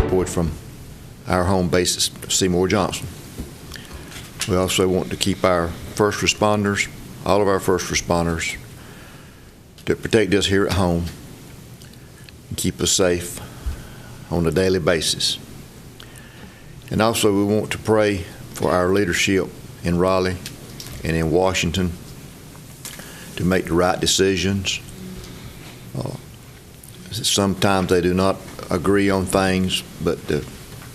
board from our home base at Seymour Johnson. We also want to keep our first responders, all of our first responders, to protect us here at home and keep us safe on a daily basis. And also we want to pray for our leadership in Raleigh and in Washington to make the right decisions. Sometimes they do not agree on things, but the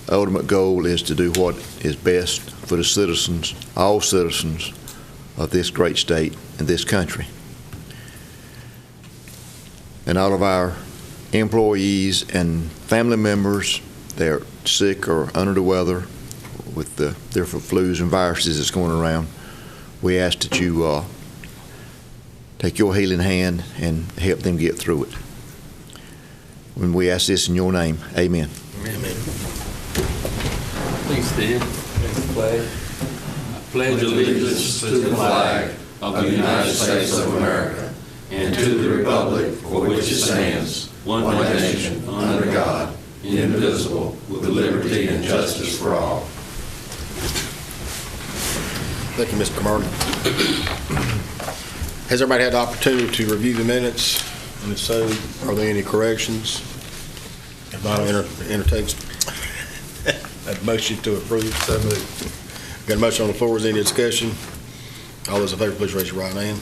ultimate goal is to do what is best for the citizens, all citizens of this great state and this country. And all of our employees and family members, they're sick or under the weather with the different flus and viruses that's going around, we ask that you take your healing hand and help them get through it. When we ask this in your name, amen. Amen. Please stand. Flag. I pledge allegiance to the flag of the United States of America and to the republic for which it stands, one nation, under God, indivisible, with liberty and justice for all. Thank you, Mr. Martin. Has everybody had the opportunity to review the minutes? And if so, are there any corrections? If not, I'll entertain a motion to approve. So moved. Got a motion on the floor. Is there any discussion? All those in favor, please raise your right hand.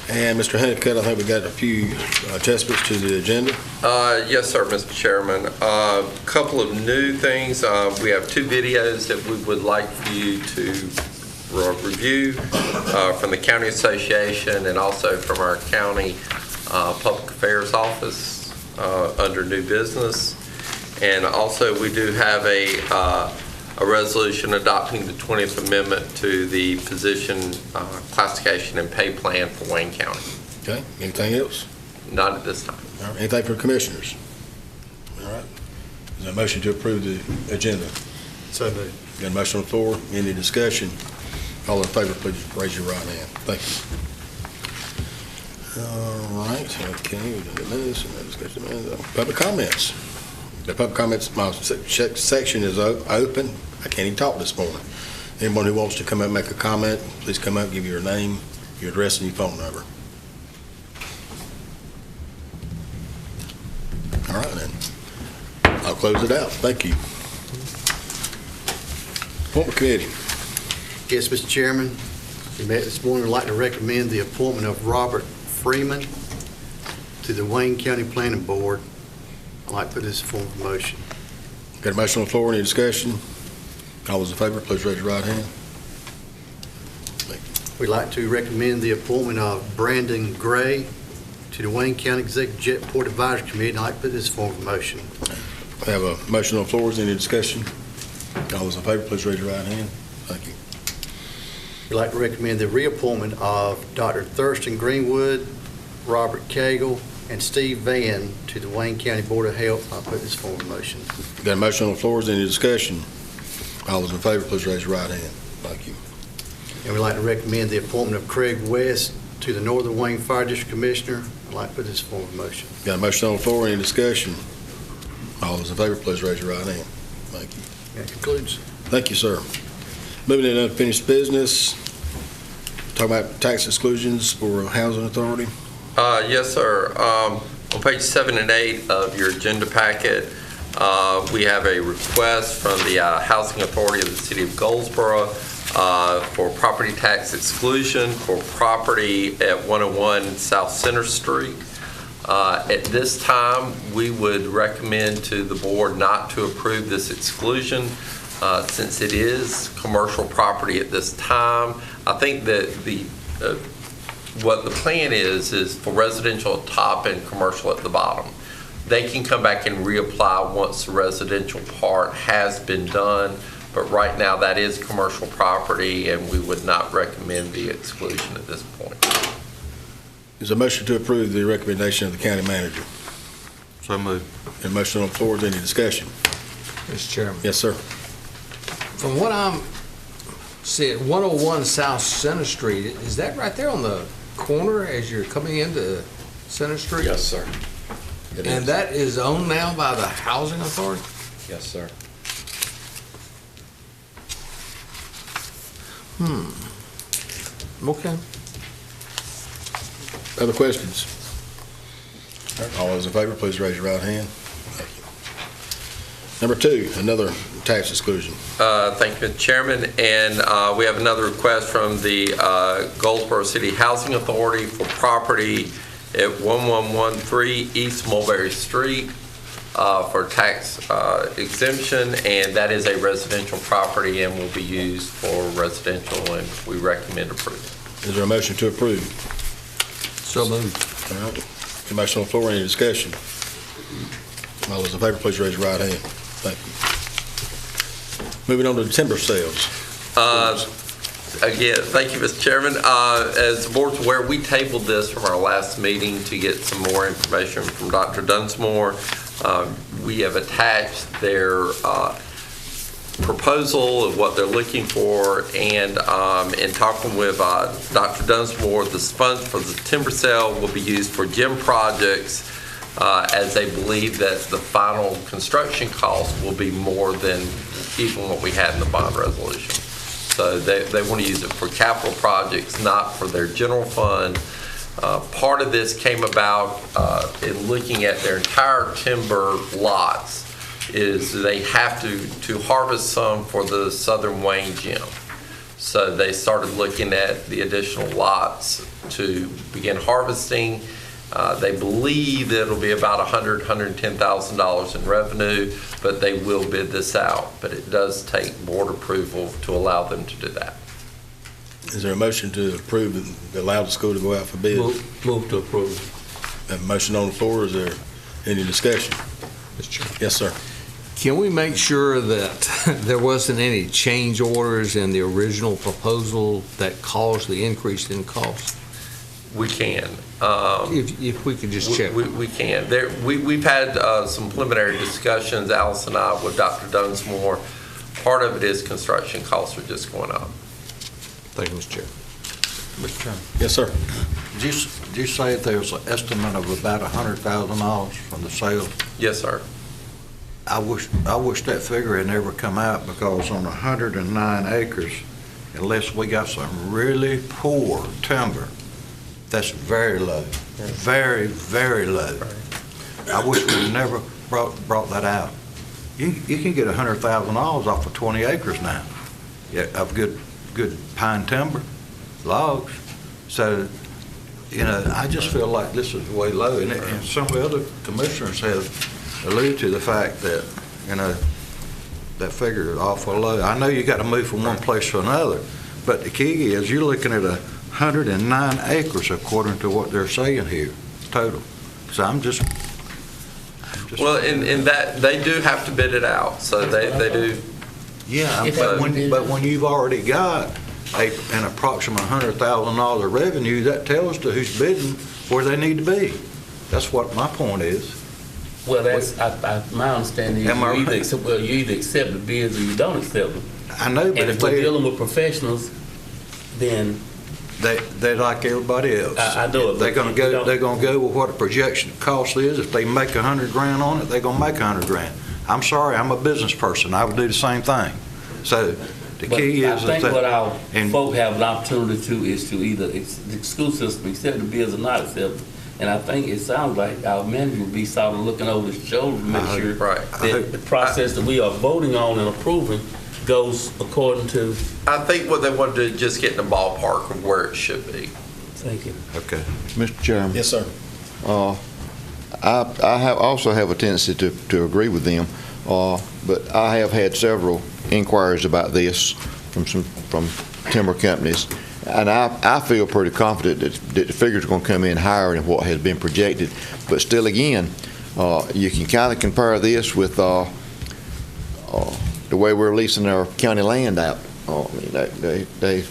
And Mr. Honeycutt, I think we got a few adjustments to the agenda. Yes, sir, Mr. Chairman. A couple of new things. We have two videos that we would like for you to review from the County Association and also from our County Public Affairs Office under new business. And also we do have a resolution adopting the 20th Amendment to the position classification and pay plan for Wayne County. Okay. Anything else? Not at this time. All right. Anything for commissioners? All right. Is there a motion to approve the agenda? So moved. Got a motion on the floor. Any discussion? All in favor, please raise your right hand. Thank you. All right. Okay. Public comments. The public comments, my section is open. I can't even talk this morning. Anyone who wants to come up and make a comment, please come up, give your name, your address, and your phone number. All right, then. I'll close it out. Thank you. Appointment committee. Yes, Mr. Chairman. We met this morning. We'd like to recommend the appointment of Robert Freeman to the Wayne County Planning Board. I'd like to put this in form of motion. Got a motion on the floor. Any discussion? All those in favor, please raise your right hand. We'd like to recommend the appointment of Brandon Gray to the Wayne County Executive Jetport Advisory Committee. And I'd like to put this in form of motion. I have a motion on the floor. Is there any discussion? All those in favor, please raise your right hand. Thank you. We'd like to recommend the reappointment of Dr. Thurston Greenwood, Robert Cagle, and Steve Vann to the Wayne County Board of Health. I'll put this form of motion. Got a motion on the floor. Is there any discussion? All those in favor, please raise your right hand. Thank you. And we'd like to recommend the appointment of Craig West to the Northern Wayne Fire District Commissioner. I'd like to put this in form of motion. Got a motion on the floor. Any discussion? All those in favor, please raise your right hand. Thank you. That concludes. Thank you, sir. Moving into unfinished business. Talking about tax exclusions for housing authority. Yes, sir. On page 7 and 8 of your agenda packet, we have a request from the Housing Authority of the City of Goldsboro for property tax exclusion for property at 101 South Center Street. At this time, we would recommend to the board not to approve this exclusion since it is commercial property at this time. I think that what the plan is for residential at top and commercial at the bottom. They can come back and reapply once the residential part has been done, but right now that is commercial property and we would not recommend the exclusion at this point. Is a motion to approve the recommendation of the county manager? So moved. A motion on the floor. Is there any discussion? Mr. Chairman. Yes, sir. From what I'm seeing, 101 South Center Street, is that right there on the corner as you're coming into Center Street? Yes, sir. It And is. that is owned now by the housing authority? Yes, sir. Okay. Other questions? All those in favor, please raise your right hand. Thank you. Number 2, another tax exclusion. Thank you, Mr. Chairman. And we have another request from the Goldsboro City Housing Authority for property at 1113 East Mulberry Street for tax exemption, and that is a residential property and will be used for residential, and we recommend approval. Is there a motion to approve? So moved. All right. The motion on the floor, any discussion? All those in favor, please raise your right hand. Thank you. Moving on to the timber sales. Again, thank you, Mr. Chairman. As the board's aware, we tabled this from our last meeting to get some more information from Dr. Dunsmore. We have attached their proposal of what they're looking for, and in talking with Dr. Dunsmore, the funds for the timber sale will be used for gym projects, as they believe that the final construction cost will be more than even what we had in the bond resolution. So they want to use it for capital projects, not for their general fund. Part of this came about in looking at their entire timber lots, is they have to harvest some for the Southern Wayne Gym. So they started looking at the additional lots to begin harvesting. They believe that it'll be about $110,000 in revenue, but they will bid this out. But it does take board approval to allow them to do that. Is there a motion to approve, allow the school to go out for bid? Move to approve. Have a motion on the floor, is there any discussion? Mr. Chairman. Yes, sir. Can we make sure that there wasn't any change orders in the original proposal that caused the increase in cost? We can. If we could just check. We can. We've had some preliminary discussions, Alice and I, with Dr. Dunsmore. Part of it is construction costs are just going up. Thank you, Mr. Chair. Mr. Chairman, Yes, sir. did you say that there's an estimate of about $100,000 from the sale? Yes, sir. I wish that figure had never come out, because on 109 acres, unless we got some really poor timber, that's very low, very, very low. I wish we never brought that out. You can get $100,000 off of 20 acres now, of good pine timber, logs. So, I just feel like this is way low, and some of the other commissioners have alluded to the fact that, that figure is awful low. I know you got to move from one place to another, but the key is you're looking at 109 acres according to what they're saying here, total. So I'm just Well, in that, they do have to bid it out, so they do. Yeah, but when you've already got an approximate $100,000 revenue, that tells to who's bidding where they need to be. That's what my point is. Well, that's, my understanding is Am I you right? either accept the bids or you don't accept them. I know, And but if if we're they, dealing with professionals, then they're like everybody else. I know it, but They're gonna you go, don't- they're gonna go with what the projection cost is. If they make $100,000 on it, they're gonna make $100,000. I'm sorry, I'm a business person. I would do the same thing. So the but key I is think what that, our and- folk have an opportunity to is to either the school system accept the bids or not accept them. And I think it sounds like our manager will be sort of looking over his shoulder to make sure Right. that the process that we are voting on and approving goes according to. I think what they want to do is just get in the ballpark of where it should be. Thank you. okay. Mr. Chairman, Yes, sir. I also have a tendency to agree with them, but I have had several inquiries about this from timber companies, and I feel pretty confident that the figures are going to come in higher than what has been projected. But still, again, you can kind of compare this with the way we're leasing our county land out. I mean,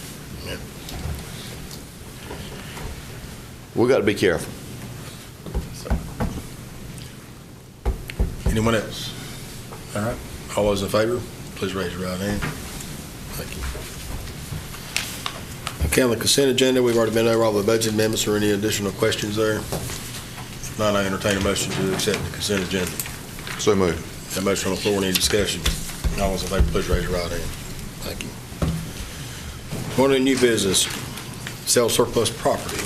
we got to be careful. Anyone else? All right. All those in favor, please raise your right hand. Thank you. Okay, on the consent agenda, we've already been over all the budget amendments. Or any additional questions there? If not, I entertain a motion to accept the consent agenda. So moved. That motion on the floor, any discussion? All those in favor, please raise your right hand. Thank you. Going to new business, sell surplus property.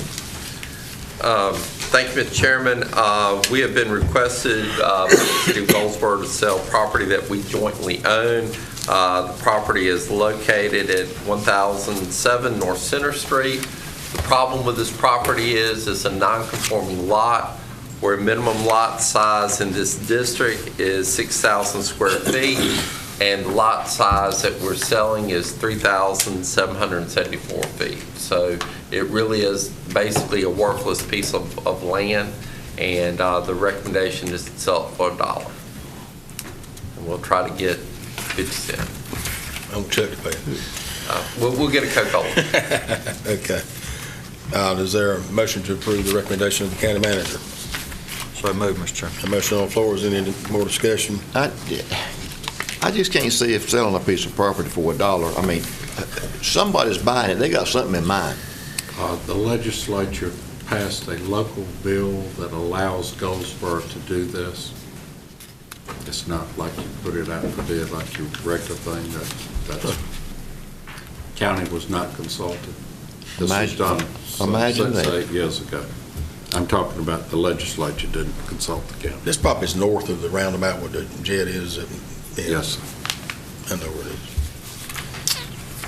Thank you, Mr. Chairman. We have been requested by the City of Goldsboro to sell property that we jointly own. The property is located at 1007 North Center Street. The problem with this property is it's a non-conforming lot where minimum lot size in this district is 6,000 square feet, and the lot size that we're selling is 3,774 feet. So it really is basically a worthless piece of land, and the recommendation is to sell it for $1. And we'll try to get 50 cents. I'm Chuck to pay. We'll get a Coca-Cola. Okay. Is there a motion to approve the recommendation of the county manager? So moved, Mr. Chairman. A motion on the floor, is there any more discussion? I just can't see if selling a piece of property for $1, I mean, somebody's buying it, they got something in mind. The legislature passed a local bill that allows Goldsboro to do this. It's not like you put it out for bid like your regular thing. That's county was not consulted. This was done Imagine that. 8 years ago. I'm talking about the legislature didn't consult the county. This property's north of the roundabout where the jet is. Yes, sir. I know where it is.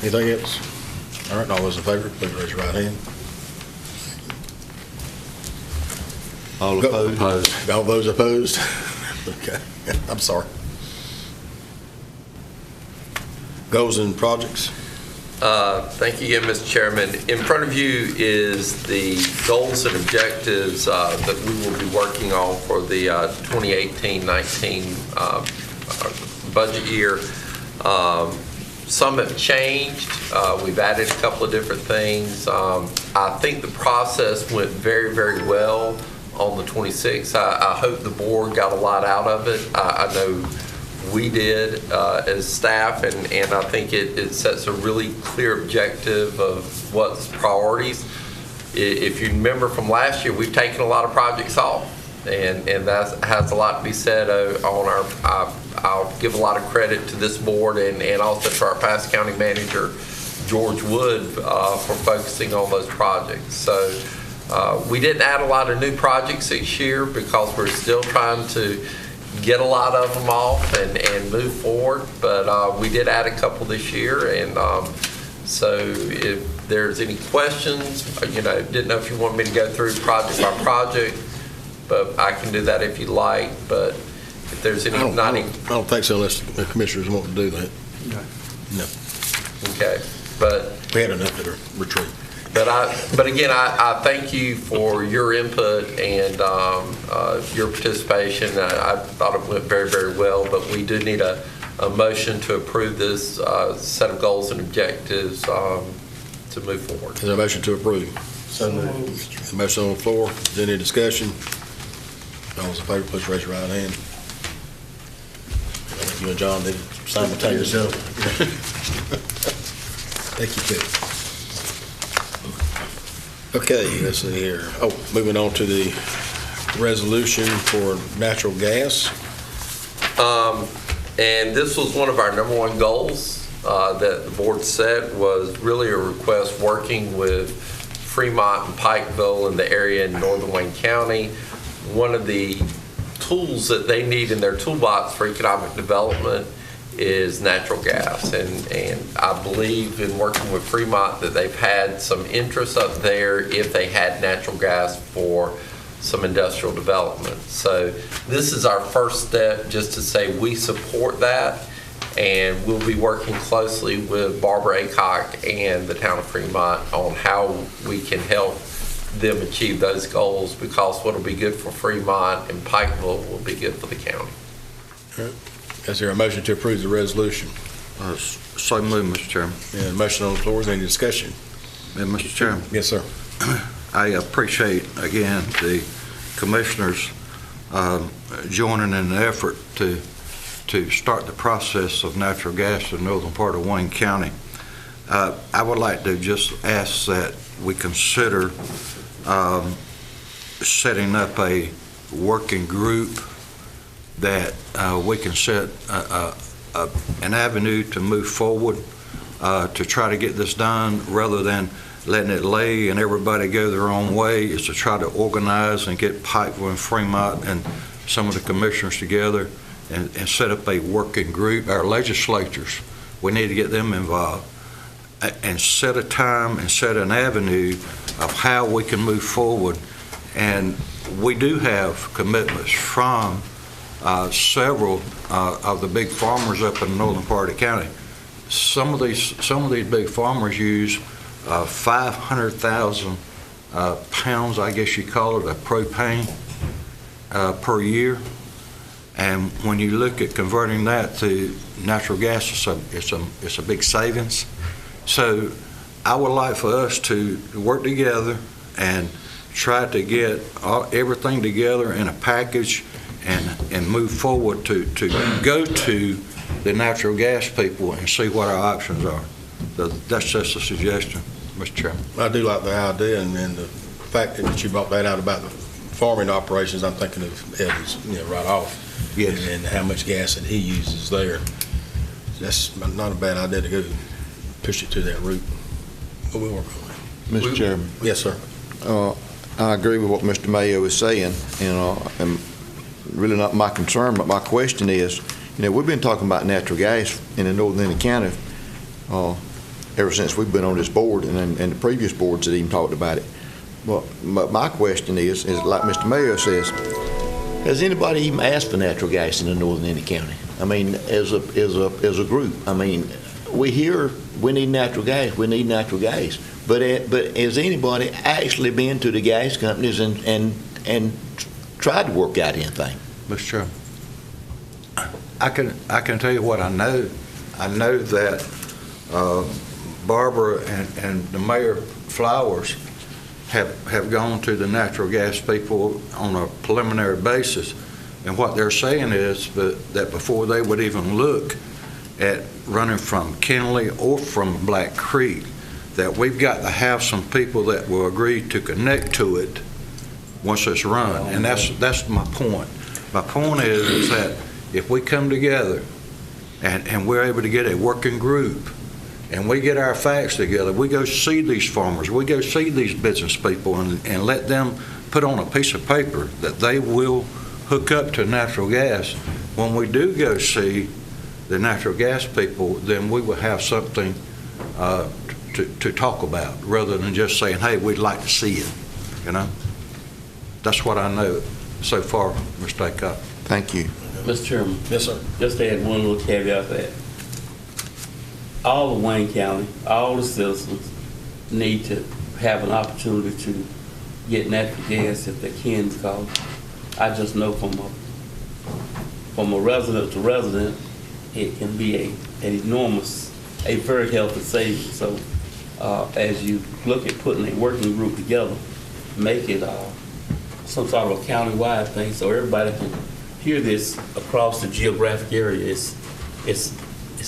Anything else? All right, all those in favor, please raise your right hand. All opposed? Opposed. All those opposed? Okay, I'm sorry. Goals and projects? Thank you again, Mr. Chairman. In front of you is the goals and objectives that we will be working on for the 2018-19 budget year. Some have changed. We've added a couple of different things. I think the process went very, very well on the 26th. I hope the board got a lot out of it. I know we did as staff, and I think it sets a really clear objective of what's priorities. If you remember from last year, we've taken a lot of projects off, and that has a lot to be said on our, I'll give a lot of credit to this board and also to our past county manager, George Wood, for focusing on those projects. So we didn't add a lot of new projects this year because we're still trying to get a lot of them off and move forward, but we did add a couple this year, and so if there's any questions, didn't know if you want me to go through project by project, but I can do that if you like. But if there's any, I don't think so unless the commissioners want to do that. No. okay, but We had enough at a retreat. But again, I thank you for your input and your participation. I thought it went very, very well, but we do need a motion to approve this set of goals and objectives to move forward. Is there a motion to approve? So moved. A motion on the floor, is there any discussion? All those in favor, please raise your right hand. I think you and John did it simultaneously. Thank you, Kate. Okay, let's see here. Oh, moving on to the resolution for natural gas. And this was one of our #1 goals that the board set, was really a request working with Fremont and Pikeville in the area in northern Wayne County. One of the tools that they need in their toolbox for economic development is natural gas, and I believe in working with Fremont that they've had some interest up there if they had natural gas for some industrial development. So this is our first step, just to say we support that, and we'll be working closely with Barbara Aycock and the town of Fremont on how we can help them achieve those goals, because what will be good for Fremont and Pikeville will be good for the county. All right. Is there a motion to approve the resolution? So moved, Mr. Chairman. And a motion on the floor, is there any discussion? And Mr. Chairman, Yes, sir. I appreciate, again, the commissioners joining in the effort to start the process of natural gas in the northern part of Wayne County. I would like to just ask that we consider setting up a working group that we can set an avenue to move forward to try to get this done, rather than letting it lay and everybody go their own way, is to try to organize and get Pikeville and Fremont and some of the commissioners together and set up a working group. Our legislatures, we need to get them involved and set a time and set an avenue of how we can move forward. And we do have commitments from several of the big farmers up in the northern part of the county. Some of these big farmers use 500,000 pounds, I guess you call it, of propane per year. And when you look at converting that to natural gas, it's a big savings. So I would like for us to work together and try to get everything together in a package and move forward to go to the natural gas people and see what our options are. So that's just a suggestion, Mr. Chairman. I do like the idea, and the fact that you brought that out about the farming operations, I'm thinking of Evans, right off. Yes. And how much gas that he uses there. That's not a bad idea to go push it to that route. But we'll work on it. Mr. Chairman. Yes, sir. I agree with what Mr. Mayo is saying, and really not my concern, but my question is, we've been talking about natural gas in the northern end of the county ever since we've been on this board, and the previous boards that even talked about it. But my question is like Mr. Mayo says, has anybody even asked for natural gas in the northern end of the county? I mean, as a group, I mean, we hear we need natural gas, but has anybody actually been to the gas companies and tried to work out anything? Mr. Chairman, I can tell you what I know. I know that Barbara and the Mayor Flowers have gone to the natural gas people on a preliminary basis, and what they're saying is that before they would even look at running from Kenley or from Black Creek, that we've got to have some people that will agree to connect to it once it's run. And that's my point. My point is that if we come together and we're able to get a working group and we get our facts together, we go see these farmers, we go see these business people and let them put on a piece of paper that they will hook up to natural gas. When we do go see the natural gas people, then we will have something to talk about, rather than just saying, hey, we'd like to see it, That's what I know so far, Mr. Aycock. Thank you. Mr. Chairman. Yes, sir. Just to add one little caveat to that. All of Wayne County, all the citizens need to have an opportunity to get natural gas if they can, because I just know from a resident to resident, it can be a very healthy savings. So as you look at putting a working group together, make it some sort of a county-wide thing so everybody can hear this across the geographic area. It's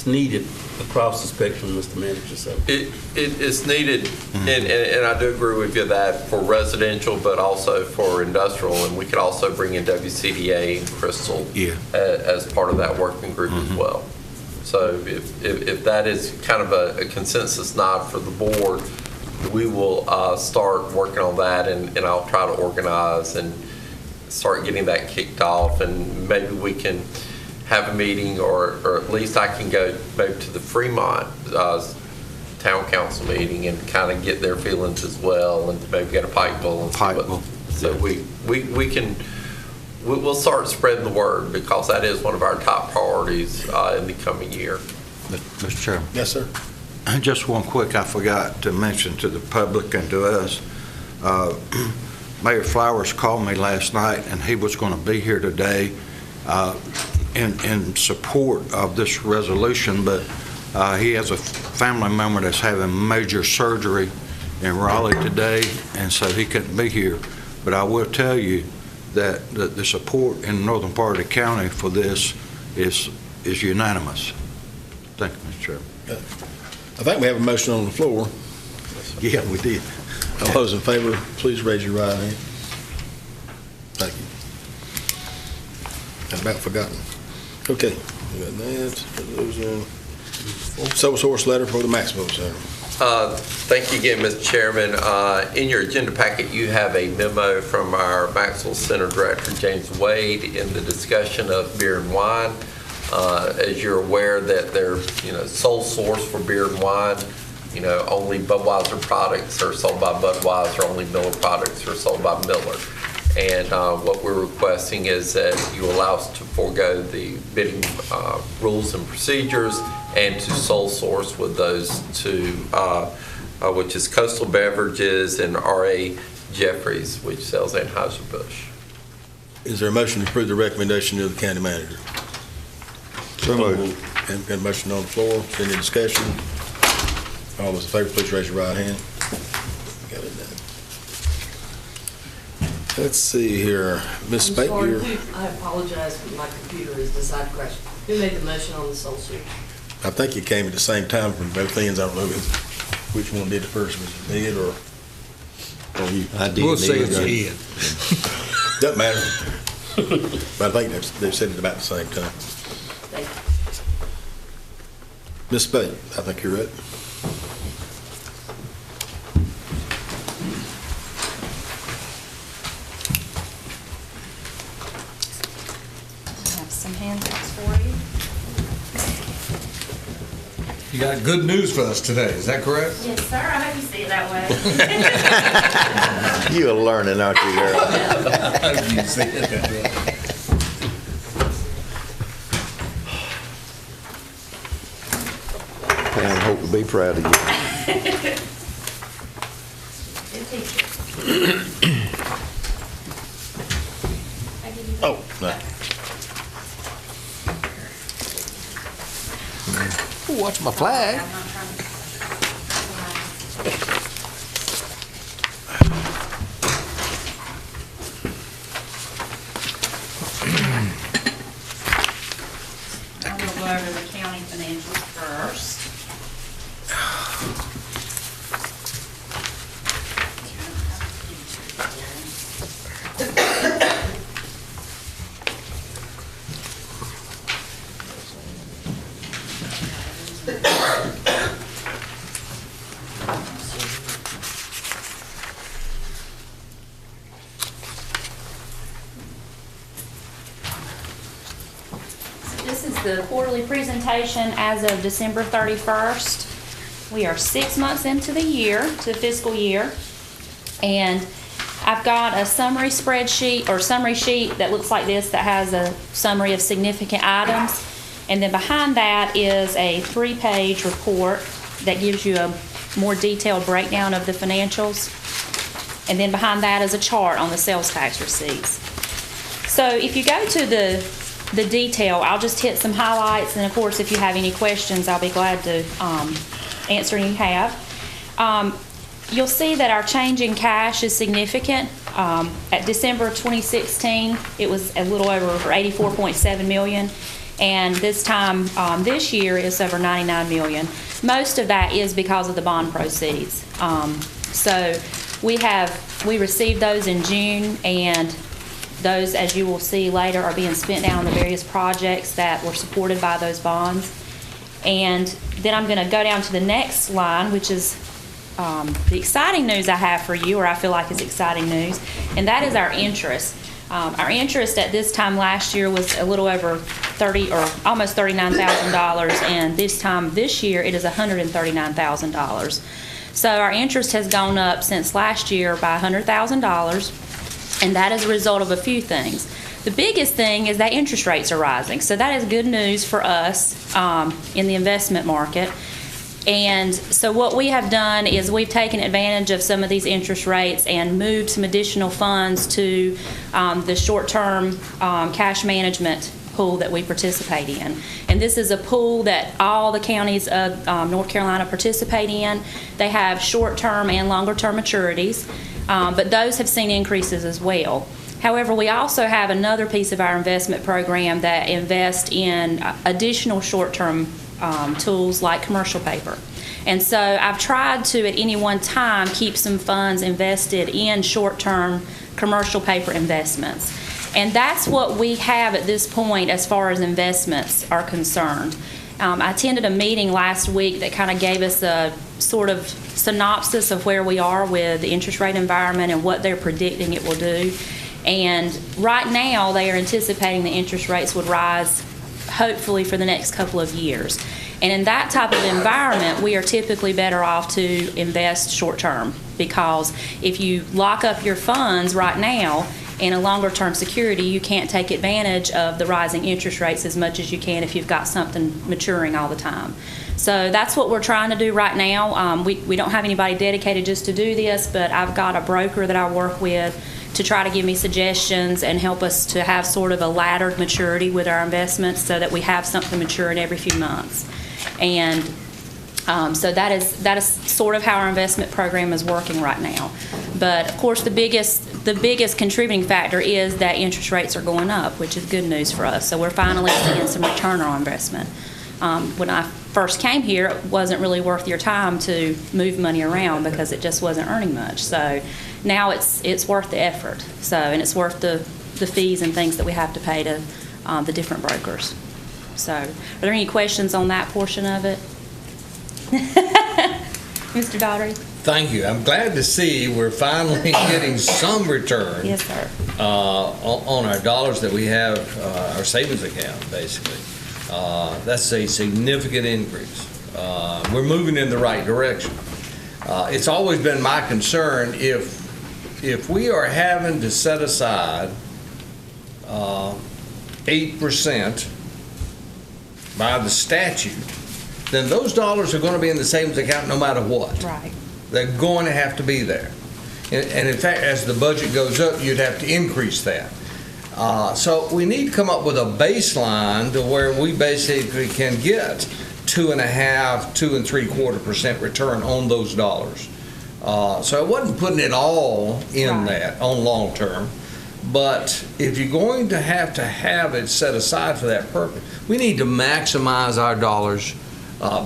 needed across the spectrum, Mr. Manager. So it's needed, and I do agree with you that for residential, but also for industrial, and we could also bring in WCDA and Crystal as part of that working group as well. So if that is kind of a consensus nod for the board, we will start working on that, and I'll try to organize and start getting that kicked off, and maybe we can have a meeting, or at least I can go maybe to the Fremont Town Council meeting and kind of get their feelings as well, and maybe get a Pikeville. So we'll start spreading the word, because that is one of our top priorities in the coming year. Mr. Chairman. Yes, sir. Just one quick, I forgot to mention to the public and to us, Mayor Flowers called me last night, and he was going to be here today in support of this resolution, but he has a family member that's having major surgery in Raleigh today, and so he couldn't be here. But I will tell you that the support in the northern part of the county for this is unanimous. Thank you, Mr. Chairman. I think we have a motion on the floor. Yeah, we did. All those in favor, please raise your right hand. Thank you. I'd about forgotten. Okay, we got that. Put those in. Sole source letter for the Maxwell Center. Thank you again, Mr. Chairman. In your agenda packet, you have a memo from our Maxwell Center Director, James Wade, in the discussion of beer and wine. As you're aware that they're, sole source for beer and wine, only Budweiser products are sold by Budweiser, only Miller products are sold by Miller. And what we're requesting is that you allow us to forego the bidding rules and procedures and to sole source with those two, which is Coastal Beverages and R.A. Jeffries, which sells Anheuser-Busch. Is there a motion to approve the recommendation of the county manager? So moved. Okay, got a motion on the floor. Is there any discussion? All those in favor, please raise your right hand. Got it done. Let's see here. Ms. I'm Spate, sorry, you're, I apologize, but my computer has decided to crash. Who made the motion on the sole source? I think you came at the same time from both ends. I don't know which one did it first. Was it Ed or you? I did. We'll say it's Ed. Ed. Doesn't matter. But I think they said it about the same time. Thank you. Ms. Spate, I think you're right. I have some handouts for you. You got good news for us today, is that correct? Yes, sir. I hope you see it that way. You're learning, aren't you, girl? You see it that way. Pam, hope to be proud of you. Good teacher. I give you that. Oh, no. Watch my flag. I'm not trying to- I'm going to go over the county financials first. This is the quarterly presentation as of December 31st. We are 6 months into the year, to the fiscal year, and I've got a summary spreadsheet or summary sheet that looks like this that has a summary of significant items, and then behind that is a 3-page report that gives you a more detailed breakdown of the financials, and then behind that is a chart on the sales tax receipts. So if you go to the detail, I'll just hit some highlights, and of course, if you have any questions, I'll be glad to answer any you have. You'll see that our change in cash is significant. At December 2016, it was a little over $84.7 million, and this time this year it's over $99 million. Most of that is because of the bond proceeds. So we received those in June, and those, as you will see later, are being spent down on the various projects that were supported by those bonds. And then I'm going to go down to the next line, which is the exciting news I have for you, or I feel like is exciting news, and that is our interest. Our interest at this time last year was a little over almost $39,000, and this time this year it is $139,000. So our interest has gone up since last year by $100,000. And that is a result of a few things. The biggest thing is that interest rates are rising. So that is good news for us in the investment market. And so what we have done is we've taken advantage of some of these interest rates and moved some additional funds to the short-term cash management pool that we participate in. And this is a pool that all the counties of North Carolina participate in. They have short-term and longer-term maturities. But those have seen increases as well. However, we also have another piece of our investment program that invests in additional short-term tools like commercial paper. And so I've tried to, at any one time, keep some funds invested in short-term commercial paper investments. And that's what we have at this point as far as investments are concerned. I attended a meeting last week that kind of gave us a sort of synopsis of where we are with the interest rate environment and what they're predicting it will do. And right now, they are anticipating the interest rates would rise, hopefully, for the next couple of years. And in that type of environment, we are typically better off to invest short-term, because if you lock up your funds right now in a longer-term security, you can't take advantage of the rising interest rates as much as you can if you've got something maturing all the time. So that's what we're trying to do right now. We don't have anybody dedicated just to do this, but I've got a broker that I work with to try to give me suggestions and help us to have sort of a laddered maturity with our investments so that we have something maturing every few months. And so that is sort of how our investment program is working right now. But of course, the biggest contributing factor is that interest rates are going up, which is good news for us. So we're finally seeing some return on investment. When I first came here, it wasn't really worth your time to move money around because it just wasn't earning much. So now it's worth the effort. So, and it's worth the fees and things that we have to pay to the different brokers. So, are there any questions on that portion of it? Mr. Daugherty? Thank you. I'm glad to see we're finally getting some return. Yes, sir. On our dollars that we have, our savings account, basically. That's a significant increase. We're moving in the right direction. It's always been my concern if we are having to set aside 8% by the statute, then those dollars are going to be in the savings account no matter what. Right. They're going to have to be there. And in fact, as the budget goes up, you'd have to increase that. So we need to come up with a baseline to where we basically can get 2.5%, 2.75% return on those dollars. So I wasn't putting it all in that on long term. But if you're going to have it set aside for that purpose, we need to maximize our dollars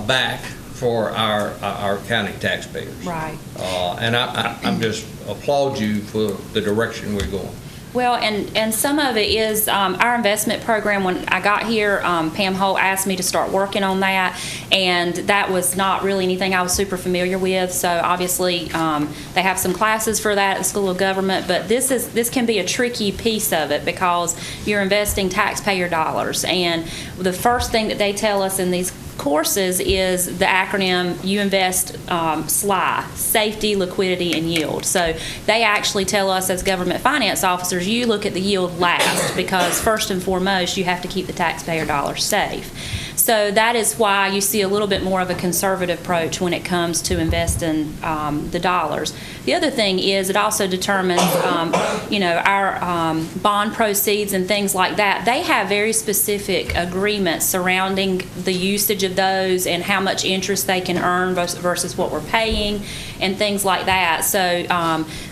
back for our county taxpayers. Right. And I'm just applaud you for the direction we're going. Well, and some of it is our investment program. When I got here, Pam Holt asked me to start working on that, and that was not really anything I was super familiar with. So obviously, they have some classes for that at the School of Government, but this can be a tricky piece of it because you're investing taxpayer dollars, and the first thing that they tell us in these courses is the acronym you invest SLI, safety, liquidity, and yield. So they actually tell us as government finance officers, you look at the yield last because first and foremost you have to keep the taxpayer dollars safe. So that is why you see a little bit more of a conservative approach when it comes to investing the dollars. The other thing is it also determines, our bond proceeds and things like that. They have very specific agreements surrounding the usage of those and how much interest they can earn versus what we're paying and things like that. So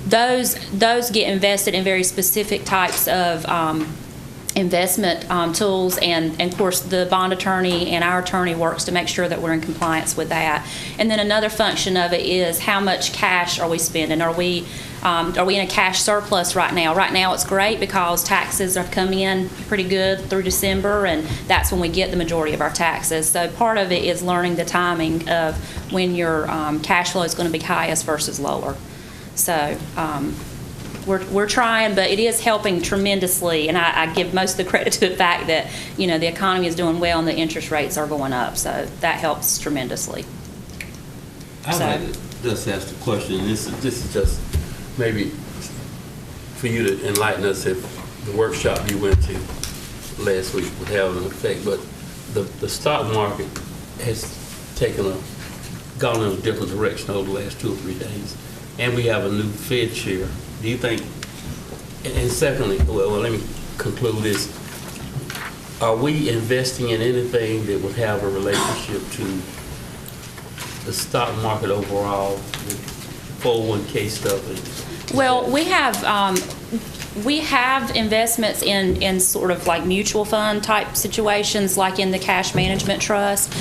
those get invested in very specific types of investment tools, and of course the bond attorney and our attorney works to make sure that we're in compliance with that. And then another function of it is how much cash are we spending? Are we in a cash surplus right now? Right now it's great because taxes are coming in pretty good through December, and that's when we get the majority of our taxes. So part of it is learning the timing of when your cash flow is going to be highest versus lower. So we're trying, but it is helping tremendously, and I give most of the credit to the fact that the economy is doing well and the interest rates are going up, so that helps tremendously. I'd like to just ask the question, and this is just maybe for you to enlighten us if the workshop you went to last week would have an effect, but the stock market has gone in a different direction over the last 2 or 3 days, and we have a new Fed chair. Do you think, and secondly, well, let me conclude this, are we investing in anything that would have a relationship to the stock market overall, 401k stuff? Well, we have investments in sort of like mutual fund type situations, like in the cash management trust.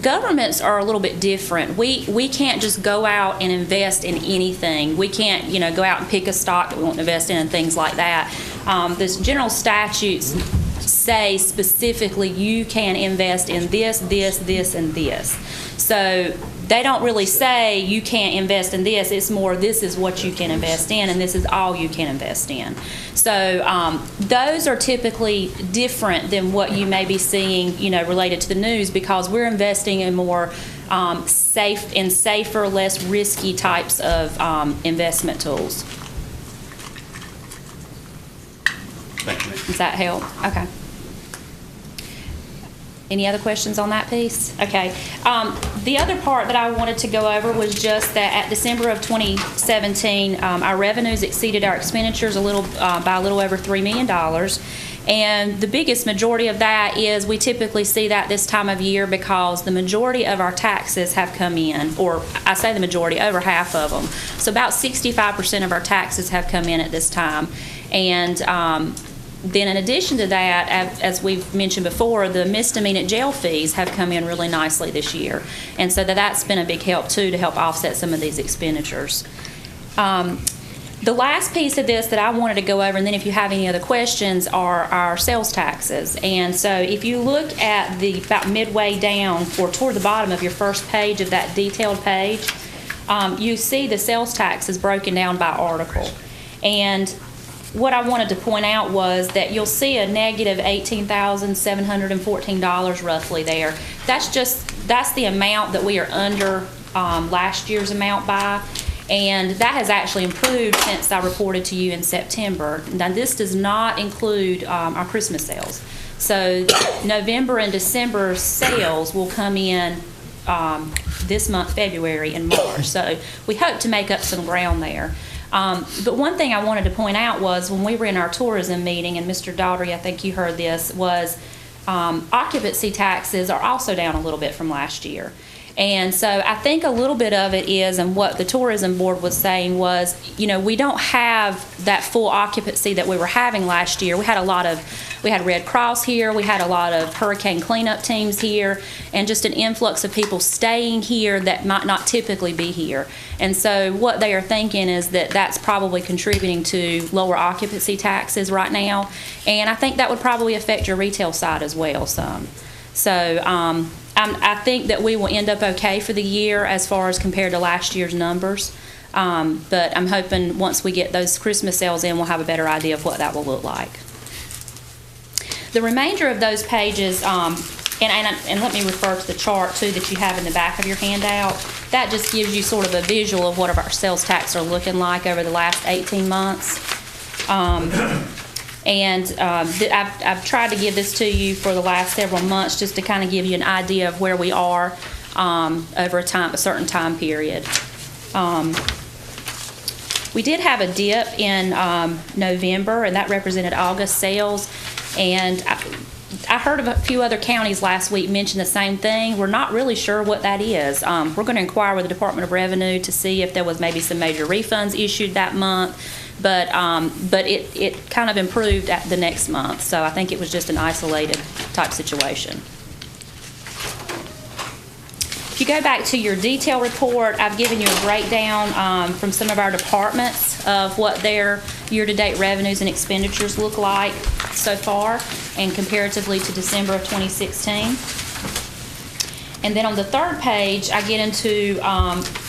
Governments are a little bit different. We can't just go out and invest in anything. We can't go out and pick a stock that we want to invest in and things like that. The general statutes say specifically you can invest in this, this, this, and this. So they don't really say you can't invest in this. It's more this is what you can invest in, and this is all you can invest in. So those are typically different than what you may be seeing, related to the news, because we're investing in more safer, less risky types of investment tools. Thank you, ma'am. Does that help? Okay. Any other questions on that piece? Okay. The other part that I wanted to go over was just that at December of 2017, our revenues exceeded our expenditures by a little over $3 million. And the biggest majority of that is we typically see that this time of year because the majority of our taxes have come in, or I say the majority, over half of them. So about 65% of our taxes have come in at this time. And then in addition to that, as we've mentioned before, the misdemeanor jail fees have come in really nicely this year. And so that's been a big help too, to help offset some of these expenditures. The last piece of this that I wanted to go over, and then if you have any other questions, are our sales taxes. And so if you look at about midway down or toward the bottom of your first page of that detailed page, you see the sales taxes broken down by article. And what I wanted to point out was that you'll see a negative $18,714 roughly there. That's the amount that we are under last year's amount by. And that has actually improved since I reported to you in September. Now, this does not include our Christmas sales. So November and December sales will come in this month, February and March. So we hope to make up some ground there. But one thing I wanted to point out was when we were in our tourism meeting, and Mr. Daugherty, I think you heard this, was occupancy taxes are also down a little bit from last year. And so I think a little bit of it is, and what the tourism board was saying was, we don't have that full occupancy that we were having last year. We had Red Cross here, we had a lot of hurricane cleanup teams here, and just an influx of people staying here that might not typically be here. And so what they are thinking is that that's probably contributing to lower occupancy taxes right now. And I think that would probably affect your retail side as well some. So I think that we will end up okay for the year as far as compared to last year's numbers. But I'm hoping once we get those Christmas sales in, we'll have a better idea of what that will look like. The remainder of those pages, and let me refer to the chart too that you have in the back of your handout. That just gives you sort of a visual of what our sales tax are looking like over the last 18 months. I've tried to give this to you for the last several months just to kind of give you an idea of where we are over a certain time period. We did have a dip in November, and that represented August sales. And I heard of a few other counties last week mention the same thing. We're not really sure what that is. We're going to inquire with the Department of Revenue to see if there was maybe some major refunds issued that month. But it kind of improved at the next month. So I think it was just an isolated type situation. If you go back to your detail report, I've given you a breakdown from some of our departments of what their year-to-date revenues and expenditures look like so far and comparatively to December of 2016. And then on the third page, I get into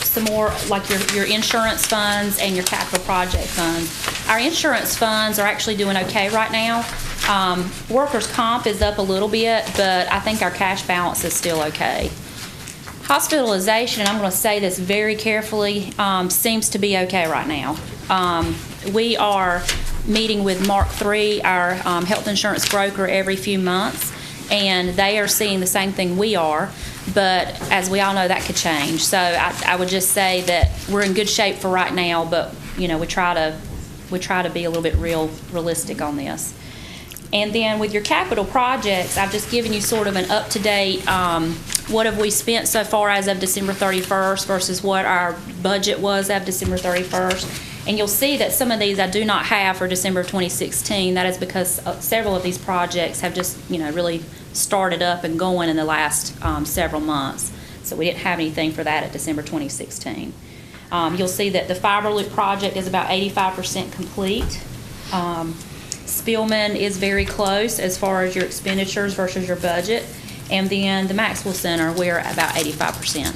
some more like your insurance funds and your capital project funds. Our insurance funds are actually doing okay right now. Workers' comp is up a little bit, but I think our cash balance is still okay. Hospitalization, and I'm going to say this very carefully, seems to be okay right now. We are meeting with Mark III, our health insurance broker, every few months, and they are seeing the same thing we are. But as we all know, that could change. So I would just say that we're in good shape for right now, but we try to be a little bit realistic on this. And then with your capital projects, I've just given you sort of an up-to-date what have we spent so far as of December 31st versus what our budget was as of December 31st. And you'll see that some of these I do not have for December of 2016. That is because several of these projects have just really started up and going in the last several months. So we didn't have anything for that at December 2016. You'll see that the fiber loop project is about 85% complete. Spillman is very close as far as your expenditures versus your budget. And then the Maxwell Center, we're at about 85%.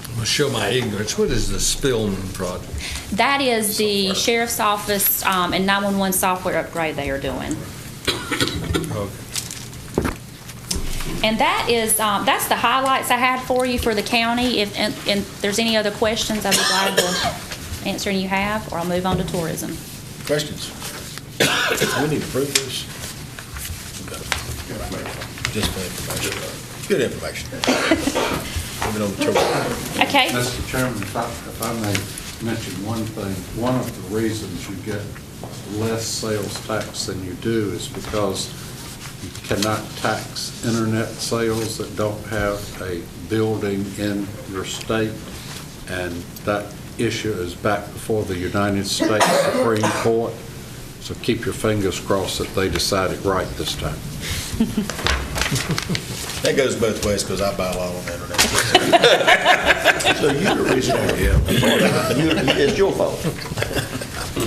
I'm gonna show my ignorance. What is the Spillman project? That is the sheriff's office and 911 software upgrade they are doing. Okay. And that is, that's the highlights I had for you for the county. If there's any other questions, I'd be glad to answer any you have, or I'll move on to tourism. Questions? We need to approve this? Just for information. Good information. Moving on to tourism. Okay. Mr. Chairman, if I may mention one thing, one of the reasons you get less sales tax than you do is because you cannot tax internet sales that don't have a building in your state, and that issue is back before the United States Supreme Court. So keep your fingers crossed that they decide it right this time. That goes both ways because I buy a lot on the internet. So you're the reason, it's your fault.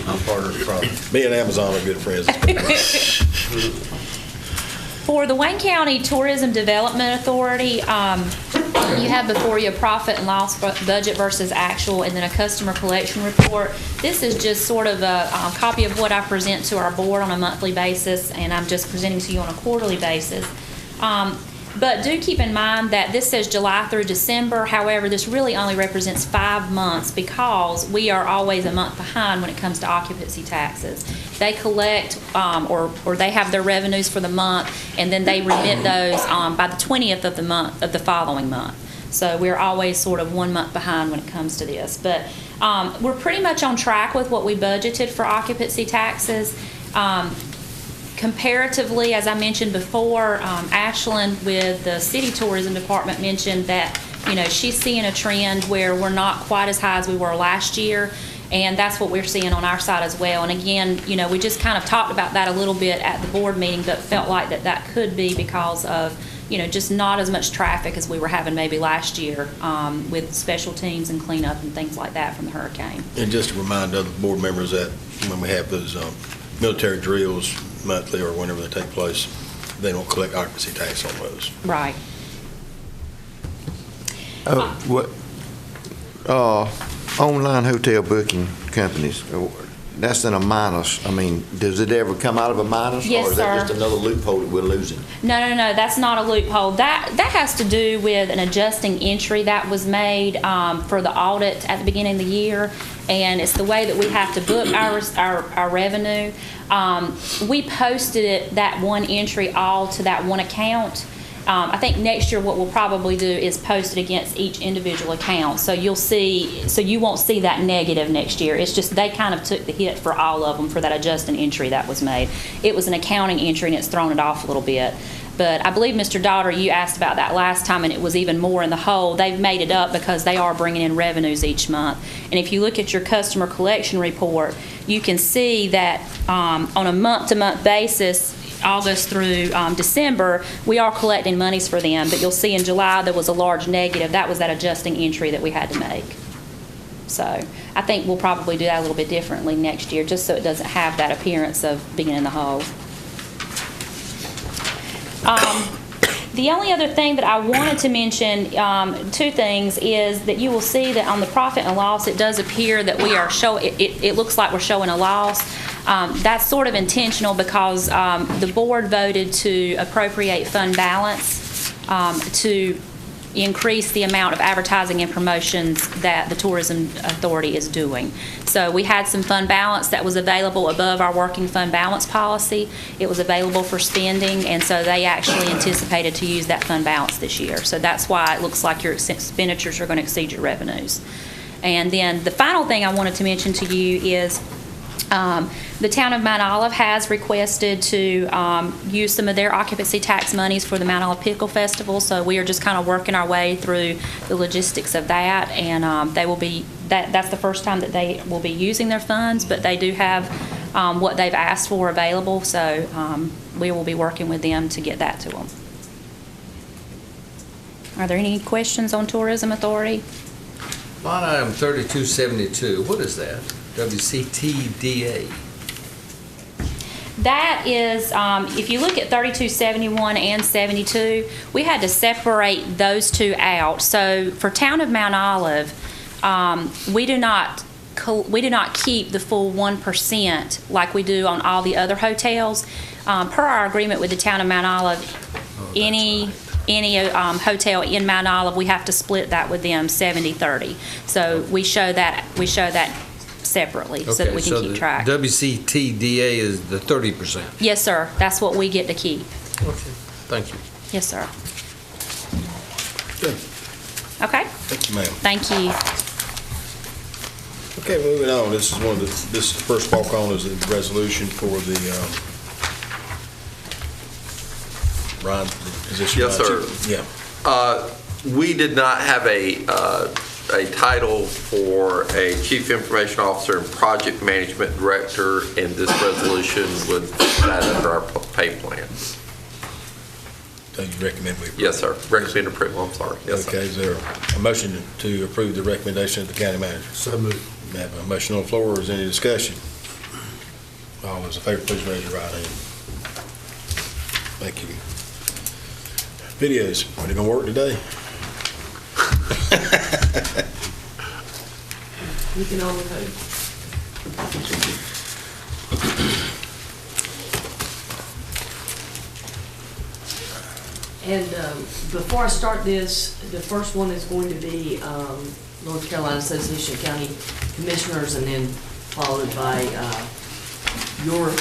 I'm part of the problem. Me and Amazon are good friends. For the Wayne County Tourism Development Authority, you have before you a profit and loss budget versus actual, and then a customer collection report. This is just sort of a copy of what I present to our board on a monthly basis, and I'm just presenting to you on a quarterly basis. But do keep in mind that this says July through December. However, this really only represents 5 months because we are always a month behind when it comes to occupancy taxes. They collect or they have their revenues for the month, and then they remit those by the 20th of the month of the following month. So we're always sort of 1 month behind when it comes to this. But we're pretty much on track with what we budgeted for occupancy taxes. Comparatively, as I mentioned before, Ashland with the city tourism department mentioned that, you know, she's seeing a trend where we're not quite as high as we were last year, and that's what we're seeing on our side as well. And again, you know, we just kind of talked about that a little bit at the board meeting, but felt like that could be because of, you know, just not as much traffic as we were having maybe last year with special teams and cleanup and things like that from the hurricane. And just to remind other board members that when we have those military drills monthly or whenever they take place, they don't collect occupancy tax on those. Right. Online hotel booking companies, that's in a minus. I mean, does it ever come out of a minus? Yes, or is that sir. just another loophole that we're losing? No, that's not a loophole. That has to do with an adjusting entry that was made for the audit at the beginning of the year, and it's the way that we have to book our revenue. We posted it, that one entry, all to that one account. I think next year what we'll probably do is post it against each individual account. So you'll see, so you won't see that negative next year. It's just they kind of took the hit for all of them for that adjusting entry that was made. It was an accounting entry and it's thrown it off a little bit. But I believe, Mr. Daughter, you asked about that last time, and it was even more in the hole. They've made it up because they are bringing in revenues each month. And if you look at your customer collection report, you can see that on a month-to-month basis, August through December, we are collecting monies for them. But you'll see in July there was a large negative. That was that adjusting entry that we had to make. So I think we'll probably do that a little bit differently next year, just so it doesn't have that appearance of being in the hole. The only other thing that I wanted to mention, two things, is that you will see that on the profit and loss, it does appear that we are it looks like we're showing a loss. That's sort of intentional because the board voted to appropriate fund balance to increase the amount of advertising and promotions that the Tourism Authority is doing. So we had some fund balance that was available above our working fund balance policy. It was available for spending, and so they actually anticipated to use that fund balance this year. So that's why it looks like your expenditures are going to exceed your revenues. And then the final thing I wanted to mention to you is the town of Mount Olive has requested to use some of their occupancy tax monies for the Mount Olive Pickle Festival, so we are just kind of working our way through the logistics of that, and they will be, that's the first time that they will be using their funds, but they do have what they've asked for available, so we will be working with them to get that to them. Are there any questions on Tourism Authority? Line item 3272, what is that? WCTDA. That is, if you look at 3271 and 72, we had to separate those two out. So for Town of Mount Olive, we do not keep the full 1% like we do on all the other hotels. Per our agreement with the Town of Mount Olive, any hotel in Mount Olive, we have to split that with them 70-30. So we show that separately so that we can keep track. WCTDA is the 30%. Yes, sir. That's what we get to keep. Okay, thank you. Yes, sir. Good. Okay. Thank you, ma'am. Thank you. Okay, moving on. This is the first walk-on is the resolution for the Ryan position. Yes, sir. Yeah. We did not have a title for a Chief Information Officer and Project Management Director, and this resolution would put that under our pay plan. So you recommend we approve? Yes, sir. Recommend approval, I'm sorry. Yes, sir. Okay, is there a motion to approve the recommendation of the county manager? So moved. We have a motion on the floor. Is there any discussion? All those in favor, please raise your right hand. Thank you. Videos, are they gonna work today? You can only hope. And before I start this, the first one is going to be North Carolina Association of County Commissioners, and then followed by your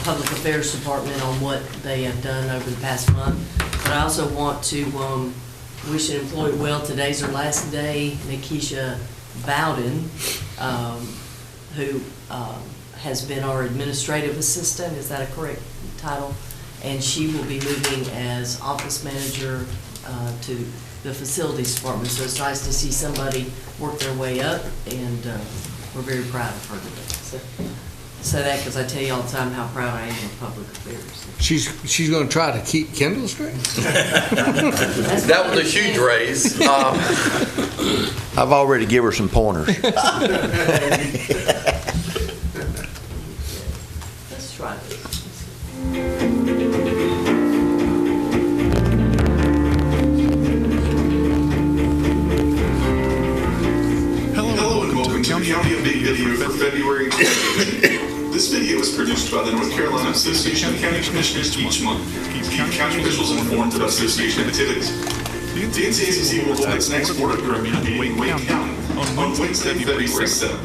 Public Affairs Department on what they have done over the past month. But I also want to wish an employee well. Today's her last day. Nikisha Bowden, who has been our administrative assistant, is that a correct title? And she will be moving as office manager to the facilities department. So it's nice to see somebody work their way up, and we're very proud of her today. So say that because I tell you all the time how proud I am of public affairs. She's going to try to keep Kendall straight? That was a huge raise. I've already given her some pointers. Let's try this. Hello and welcome to the County Update video for February 2018. This video is produced by the North Carolina Association of County Commissioners each month to keep county officials informed about association activities. The NCACC will hold its next board of directors meeting in Wayne County on Wednesday, February 7th.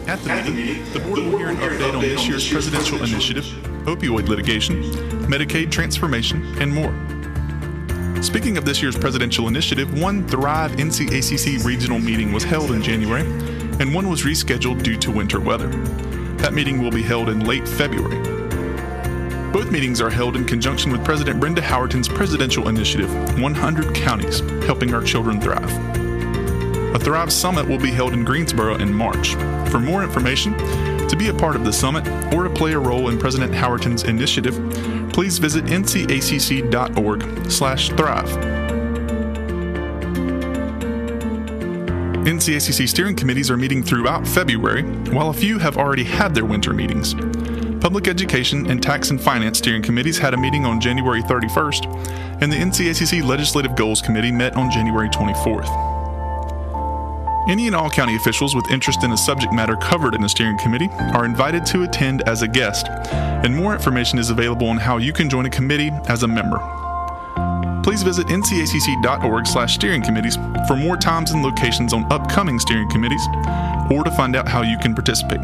At the meeting, the board will hear an update on this year's presidential initiative, opioid litigation, Medicaid transformation, and more. Speaking of this year's presidential initiative, one Thrive NCACC regional meeting was held in January, and one was rescheduled due to winter weather. That meeting will be held in late February. Both meetings are held in conjunction with President Brenda Howerton's presidential initiative, 100 Counties, Helping Our Children Thrive. A Thrive Summit will be held in Greensboro in March. For more information, to be a part of the summit, or to play a role in President Howerton's initiative, please visit ncacc.org/thrive. NCACC steering committees are meeting throughout February, while a few have already had their winter meetings. Public Education and Tax and Finance steering committees had a meeting on January 31st, and the NCACC Legislative Goals Committee met on January 24th. Any and all county officials with interest in a subject matter covered in the steering committee are invited to attend as a guest, and more information is available on how you can join a committee as a member. Please visit ncacc.org/steering committees for more times and locations on upcoming steering committees, or to find out how you can participate.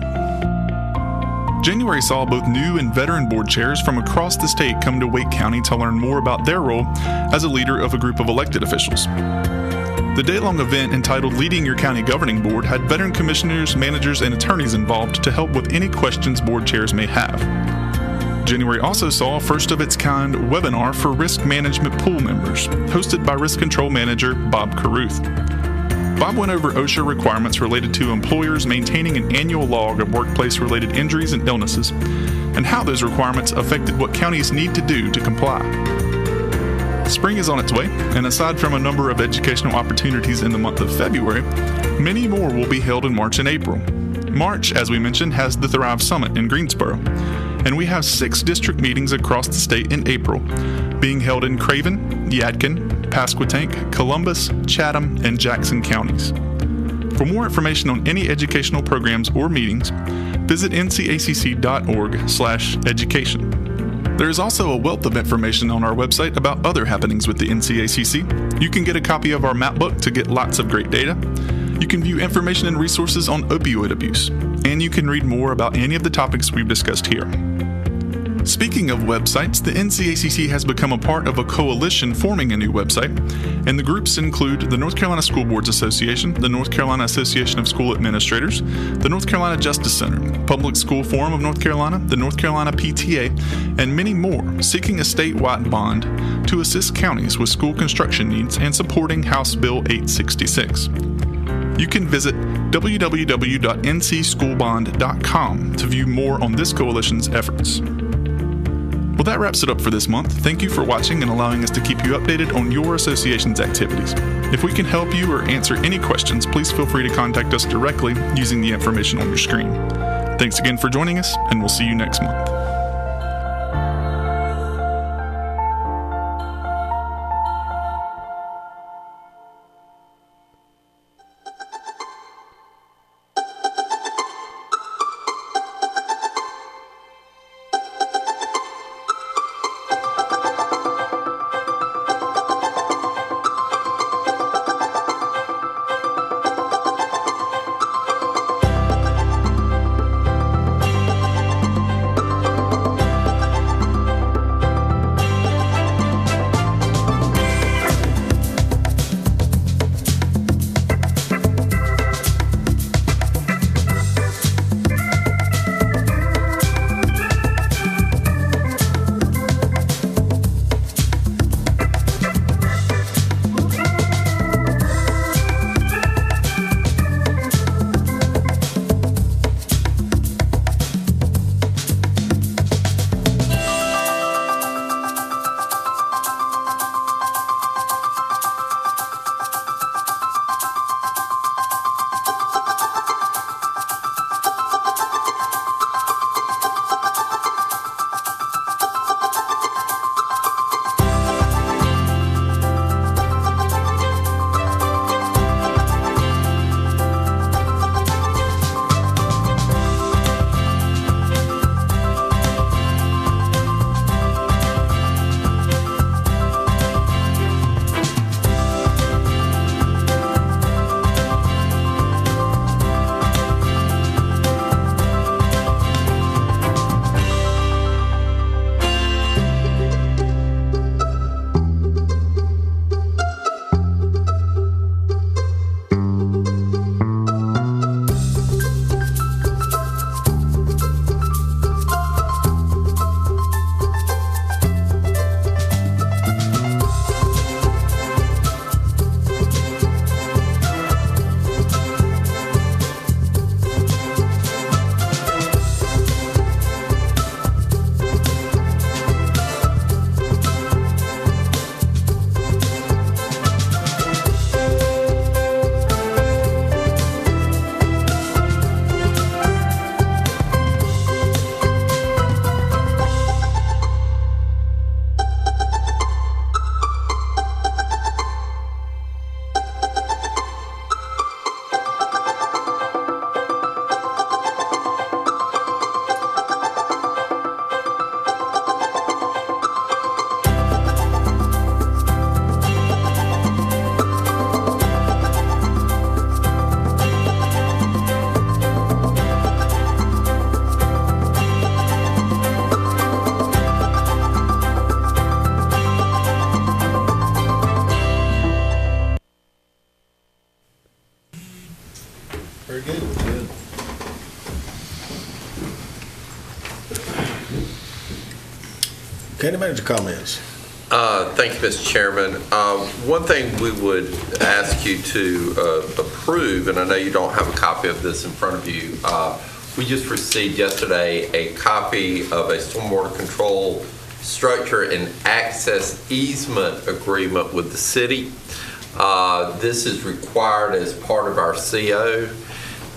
January saw both new and veteran board chairs from across the state come to Wake County to learn more about their role as a leader of a group of elected officials. The day-long event entitled Leading Your County Governing Board had veteran commissioners, managers, and attorneys involved to help with any questions board chairs may have. January also saw a first-of-its-kind webinar for risk management pool members, hosted by Risk Control Manager Bob Carruth. Bob went over OSHA requirements related to employers maintaining an annual log of workplace-related injuries and illnesses, and how those requirements affected what counties need to do to comply. Spring is on its way, and aside from a number of educational opportunities in the month of February, many more will be held in March and April. March, as we mentioned, has the Thrive Summit in Greensboro, and we have 6 district meetings across the state in April, being held in Craven, Yadkin, Pasquotank, Columbus, Chatham, and Jackson counties. For more information on any educational programs or meetings, visit ncacc.org/education. There is also a wealth of information on our website about other happenings with the NCACC. You can get a copy of our map book to get lots of great data. You can view information and resources on opioid abuse, and you can read more about any of the topics we've discussed here. Speaking of websites, the NCACC has become a part of a coalition forming a new website, and the groups include the North Carolina School Boards Association, the North Carolina Association of School Administrators, the North Carolina Justice Center, Public School Forum of North Carolina, the North Carolina PTA, and many more, seeking a statewide bond to assist counties with school construction needs and supporting House Bill 866. You can visit www.ncschoolbond.com to view more on this coalition's efforts. Well, that wraps it up for this month. Thank you for watching and allowing us to keep you updated on your association's activities. If we can help you or answer any questions, please feel free to contact us directly using the information on your screen. Thanks again for joining us, and we'll see you next month. Very good. Good. County manager comments. Thank you, Mr. Chairman. One thing we would ask you to approve, and I know you don't have a copy of this in front of you, we just received yesterday a copy of a stormwater control structure and access easement agreement with the city. This is required as part of our CO,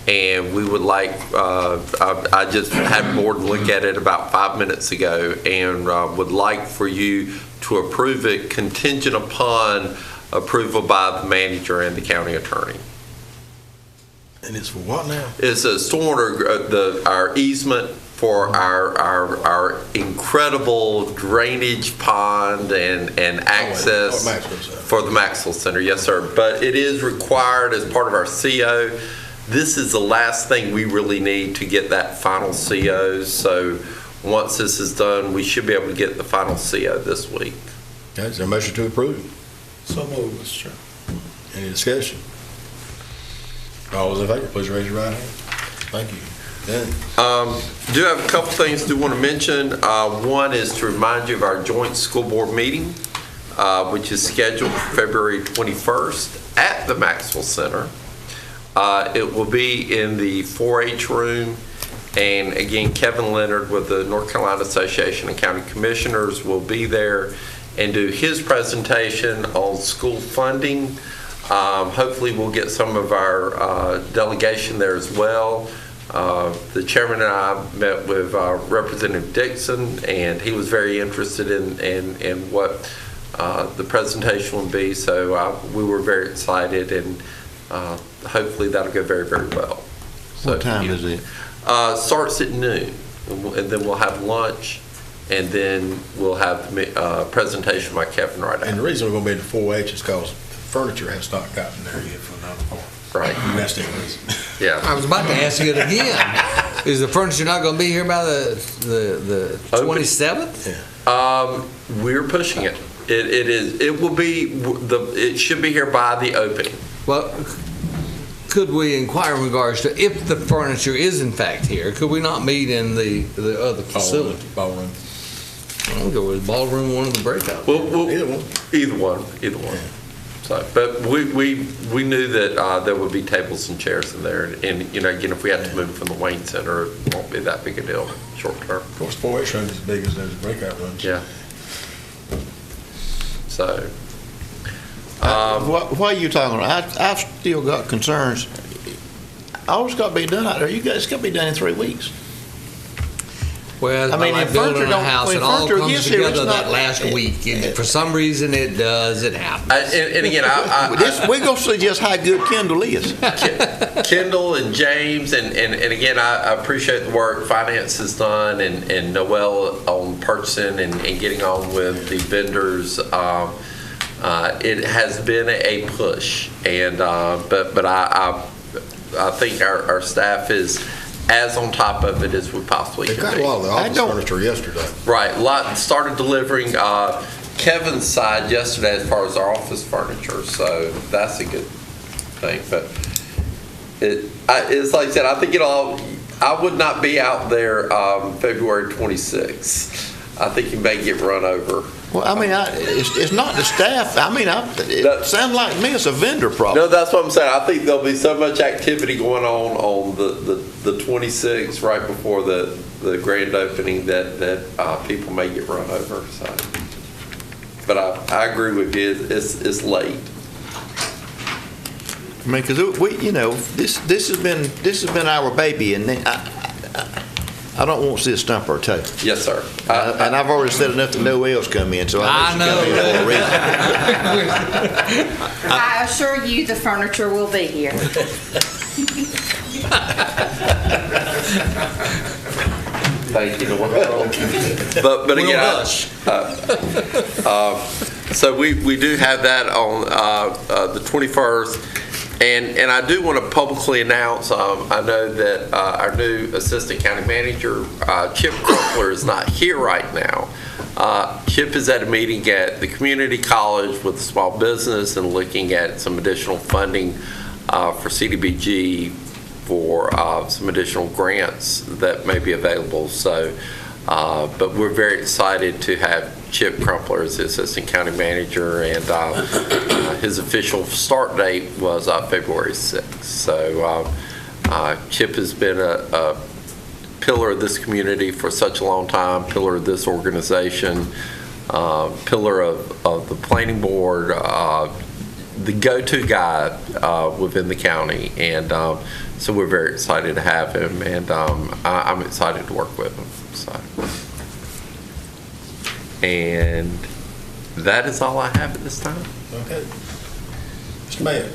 and we would like, I just had the board look at it about 5 minutes ago, and would like for you to approve it contingent upon approval by the manager and the county attorney. And it's for what now? It's a stormwater, our easement for our incredible drainage pond and access for the Maxwell Center. Yes, sir. But it is required as part of our CO. This is the last thing we really need to get that final CO. So once this is done, we should be able to get the final CO this week. Okay, is there a motion to approve? So moved, Mr. Chairman. Any discussion? All those in favor, please raise your right hand. Thank you. Done. Do have a couple things do want to mention. One is to remind you of our joint school board meeting, which is scheduled for February 21st at the Maxwell Center. It will be in the 4-H room. And again, Kevin Leonard with the North Carolina Association of County Commissioners will be there and do his presentation on school funding. Hopefully we'll get some of our delegation there as well. The chairman and I met with Representative Dixon, and he was very interested in what the presentation would be. So we were very excited, and hopefully that'll go very, very well. So, what time is it? Starts at noon, and then we'll have lunch, and then we'll have the presentation by Kevin right after. And the reason we're going to be at the 4-H is because furniture has not gotten there yet for another part. Right. That's the reason. Yeah. I was about to ask you it again. Is the furniture not going to be here by the 27th? Yeah. We're pushing it. It is. It will be. It should be here by the opening. Well, could we inquire in regards to if the furniture is in fact here? Could we not meet in the other facility? Ballroom. I'll go with ballroom, one of the breakout. Well, Either one. Either one. Yeah. So, but we knew that there would be tables and chairs in there, and you know, again, if we had to move from the Wayne Center, it won't be that big a deal short term. Of course, 4-H room is as big as those breakout rooms. Yeah. So. Why are you talking? I've still got concerns. All it's got to be done out there. It's got to be done in 3 weeks. Well, I mean, like if building furniture a house, when it all furniture comes gets here, it's together that not- last week. And for some reason, it does. It happens. And again, We're going to see just how good Kendall is. Kendall and James, and again, I appreciate the work finance has done, and Noel on purchasing and getting on with the vendors. It has been a push, and but I think our staff is as on top of it as we possibly They can got be. a lot of the office furniture yesterday. Right, started delivering Kevin's side yesterday as far as our office furniture, so that's a good thing. But it's like I said, I think I would not be out there February 26th. I think you may get run over. Well, I mean, it's not the staff. I mean, it sounds like to me it's a vendor problem. No, that's what I'm saying. I think there'll be so much activity going on the 26th, right before the grand opening, that people may get run over. So, but I agree with you. It's late. I mean, because this has been our baby, and I don't want to see a stump or a toe. Yes, sir. And I've already said enough to no else come in, so I know she's got a reason. I assure you the furniture will be here. Thank you. But again, so we do have that on the 21st. And I do want to publicly announce, I know that our new Assistant County Manager, Chip Crumpler, is not here right now. Chip is at a meeting at the community college with small business and looking at some additional funding for CDBG for some additional grants that may be available. So, but we're very excited to have Chip Crumpler as the Assistant County Manager, and his official start date was February 6th. So Chip has been a pillar of this community for such a long time, pillar of this organization, pillar of the planning board, the go-to guy within the county, and so we're very excited to have him, and I'm excited to work with him. So, and that is all I have at this time. Okay. Mr. Mayor.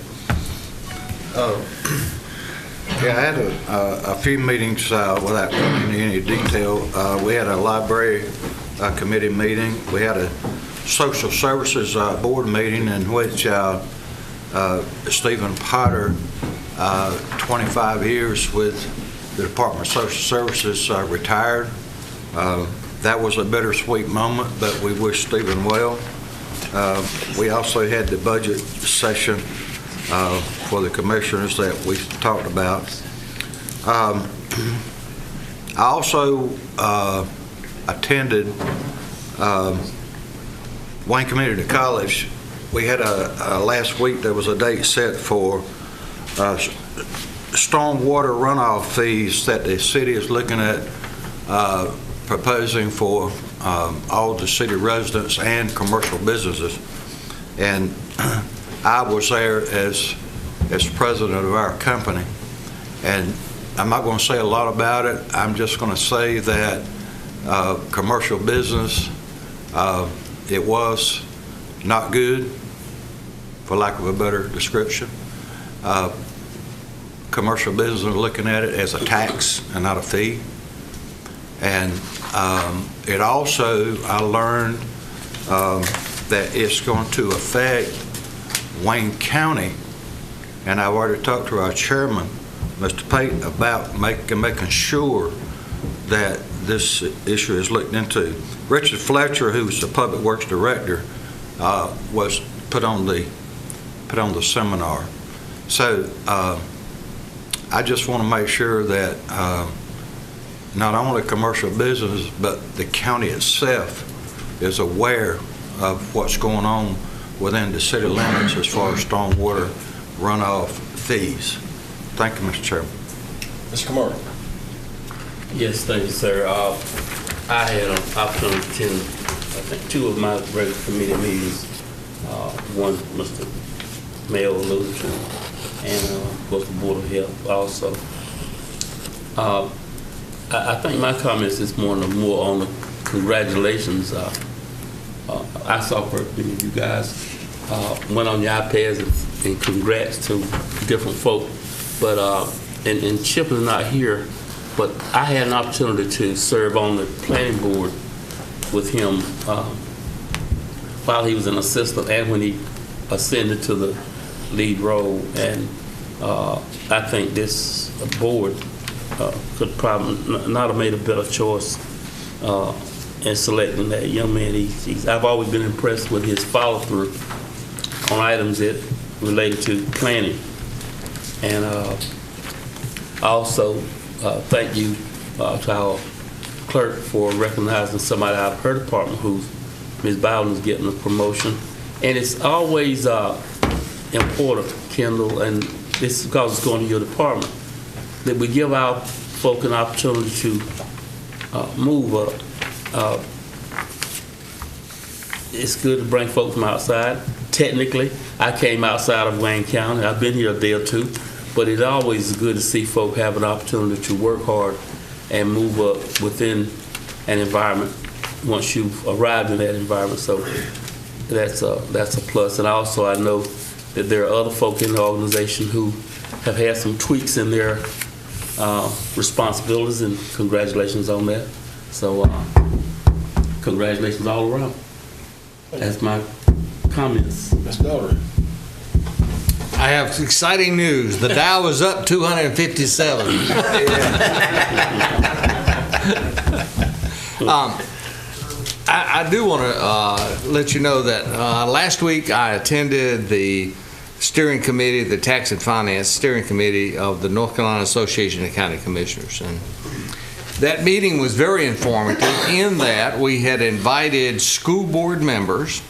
Yeah, I had a few meetings without going into any detail. We had a library committee meeting. We had a social services board meeting in which Stephen Potter, 25 years with the Department of Social Services, retired. That was a bittersweet moment, but we wish Stephen well. We also had the budget session for the commissioners that we talked about. I also attended Wayne Community College. We had last week there was a date set for stormwater runoff fees that the city is looking at proposing for all the city residents and commercial businesses. And I was there as president of our company, and I'm not going to say a lot about it. I'm just going to say that commercial business, it was not good, for lack of a better description. Commercial business are looking at it as a tax and not a fee. And it also, I learned that it's going to affect Wayne County, and I've already talked to our chairman, Mr. Payton, about making sure that this issue is looked into. Richard Fletcher, who's the Public Works Director, was put on the seminar. So I just want to make sure that not only commercial business, but the county itself is aware of what's going on within the city limits as far as stormwater runoff fees. Thank you, Mr. Chairman. Mr. Kamara. Yes, thank you, sir. I had an opportunity to attend, I think, 2 of my regular committee meetings. One, Mr. Mayor alluded to, and of course the Board of Health also. I think my comments this morning are more on the congratulations. I saw personally you guys went on your iPads and congrats to different folk. But and Chip is not here, but I had an opportunity to serve on the planning board with him while he was an assistant and when he ascended to the lead role. And I think this board could probably not have made a better choice in selecting that young man. I've always been impressed with his follow-through on items that related to planning. And also thank you to our clerk for recognizing somebody out of her department who Ms. Bowden is getting a promotion. And it's always important, Kendall, and this is because it's going to your department, that we give our folk an opportunity to move up. It's good to bring folk from outside. Technically, I came outside of Wayne County. I've been here a day or two, but it always is good to see folk have an opportunity to work hard and move up within an environment once you've arrived in that environment. So that's a plus. And also, I know that there are other folk in the organization who have had some tweaks in their responsibilities, and congratulations on that. So congratulations all around. That's my comments. Ms. Daugherty. I have exciting news. The Dow is up 257. I do want to let you know that last week I attended the steering committee, the Tax and Finance steering committee of the North Carolina Association of County Commissioners. And that meeting was very informative in that we had invited school board members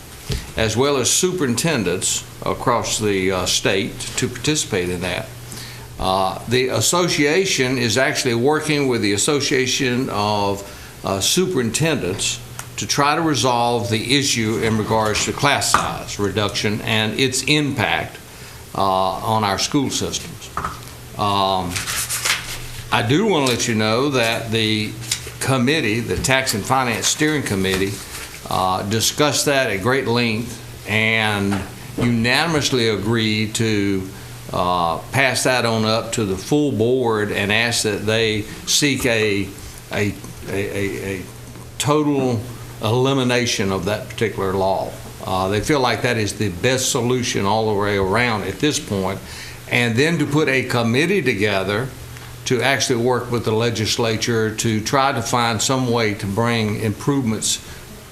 as well as superintendents across the state to participate in that. The association is actually working with the Association of Superintendents to try to resolve the issue in regards to class size reduction and its impact on our school systems. I do want to let you know that the committee, the Tax and Finance Steering Committee, discussed that at great length and unanimously agreed to pass that on up to the full board and ask that they seek a total elimination of that particular law. They feel like that is the best solution all the way around at this point, and then to put a committee together to actually work with the legislature to try to find some way to bring improvements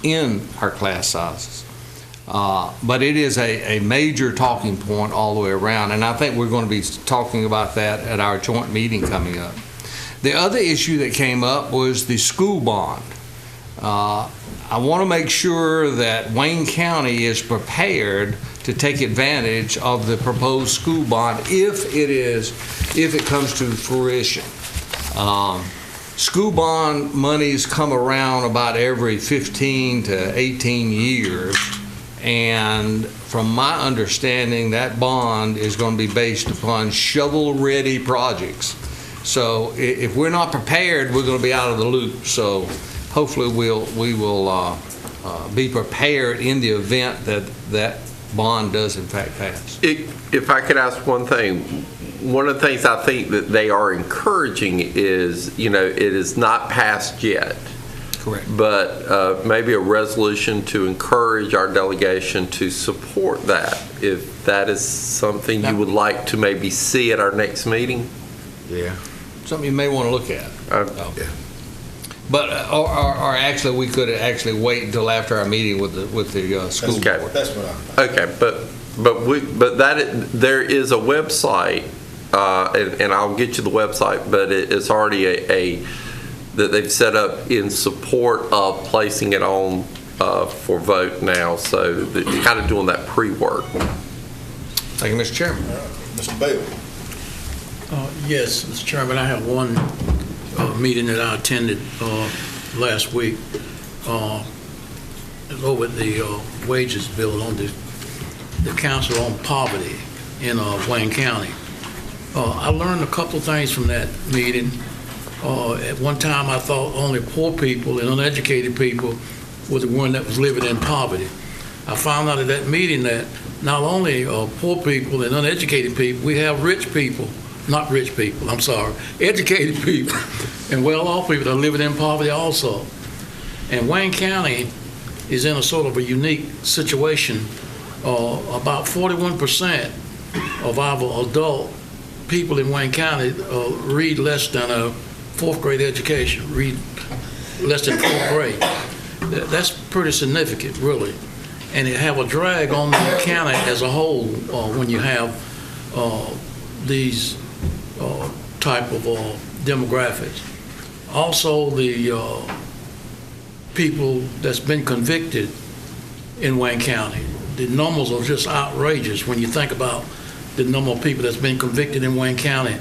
in our class sizes. But it is a major talking point all the way around, and I think we're going to be talking about that at our joint meeting coming up. The other issue that came up was the school bond. I want to make sure that Wayne County is prepared to take advantage of the proposed school bond if it comes to fruition. School bond monies come around about every 15 to 18 years, and from my understanding, that bond is going to be based upon shovel-ready projects. So if we're not prepared, we're going to be out of the loop. So hopefully we will be prepared in the event that bond does in fact pass. If I could ask one thing, one of the things I think that they are encouraging is, it is not passed yet. Correct. But maybe a resolution to encourage our delegation to support that, if that is something you would like to maybe see at our next meeting. Yeah. Something you may want to look at. Yeah. But or actually, we could actually wait until after our meeting with the school board. That's what I'm. Okay, but there is a website, and I'll get you the website, but it's already that they've set up in support of placing it on for vote now. So it's kind of doing that pre-work. Thank you, Mr. Chairman. Mr. Bailey. Yes, Mr. Chairman, I have one meeting that I attended last week. It was over at the wages bill on the Council on Poverty in Wayne County. I learned a couple of things from that meeting. At one time, I thought only poor people and uneducated people were the one that was living in poverty. I found out at that meeting that not only poor people and uneducated people, we have rich people. Not rich people, I'm sorry, educated people and well-off people that are living in poverty also. And Wayne County is in a sort of a unique situation. About 41% of our adult people in Wayne County read less than a fourth grade education, read less than fourth grade. That's pretty significant, really. And it have a drag on the county as a whole when you have these type of demographics. Also, the people that's been convicted in Wayne County, the numbers are just outrageous when you think about the number of people that's been convicted in Wayne County,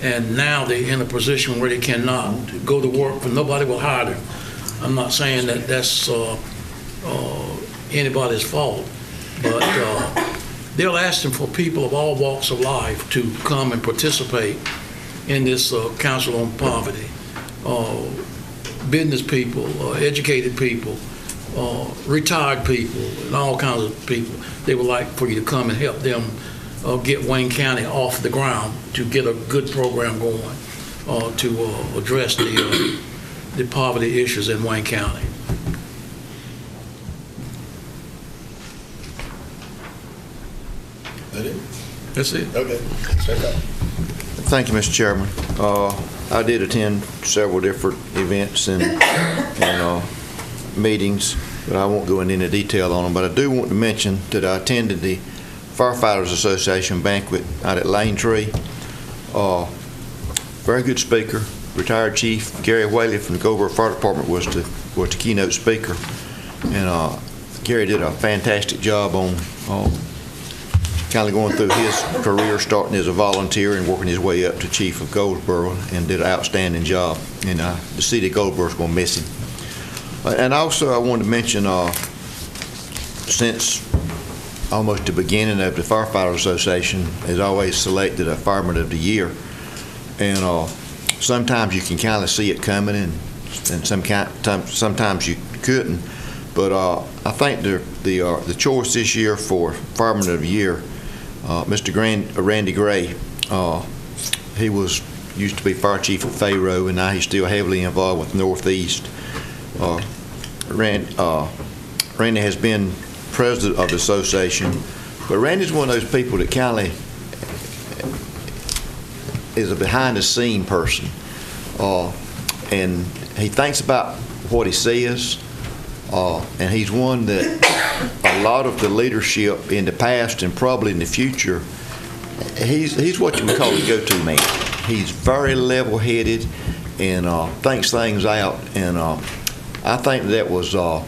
and now they're in a position where they cannot go to work, and nobody will hire them. I'm not saying that that's anybody's fault, but they're asking for people of all walks of life to come and participate in this Council on Poverty. Business people, educated people, retired people, and all kinds of people. They would like for you to come and help them get Wayne County off the ground to get a good program going to address the poverty issues in Wayne County. That it? That's it. Okay. Thank you, Mr. Chairman. I did attend several different events and meetings, but I won't go into any detail on them. But I do want to mention that I attended the Firefighters Association banquet out at Lane Tree. Very good speaker. Retired Chief Gary Whaley from the Goldsboro Fire Department was the keynote speaker, and Gary did a fantastic job on kind of going through his career, starting as a volunteer and working his way up to Chief of Goldsboro, and did an outstanding job. And the city of Goldsboro is going to miss him. And also, I wanted to mention, since almost the beginning of the Firefighter Association has always selected a Fireman of the Year, and sometimes you can kind of see it coming, and sometimes you couldn't. But I think the choice this year for Fireman of the Year, Mr. Randy Gray, he used to be fire chief at Fayroe, and now he's still heavily involved with Northeast. Randy has been president of the association, but Randy's one of those people that kind of is a behind-the-scene person, and he thinks about what he says, and he's one that a lot of the leadership in the past and probably in the future, he's what you would call a go-to man. He's very level-headed and thinks things out, and I think that was a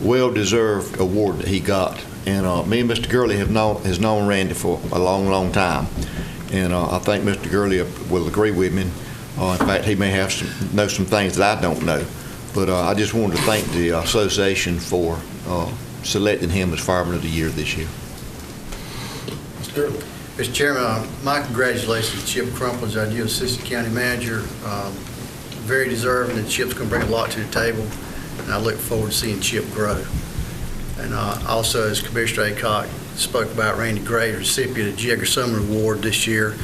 well-deserved award that he got. And me and Mr. Gurley has known Randy for a long, long time, and I think Mr. Gurley will agree with me. In fact, he may know some things that I don't know. But I just wanted to thank the association for selecting him as Fireman of the Year this year. Mr. Gurley. Mr. Chairman, my congratulations to Chip Crumpler, our new Assistant County Manager. Very deserving, and Chip's going to bring a lot to the table, and I look forward to seeing Chip grow. And also, as Commissioner Aycock spoke about, Randy Gray, recipient of the Jigger Summer Award this year.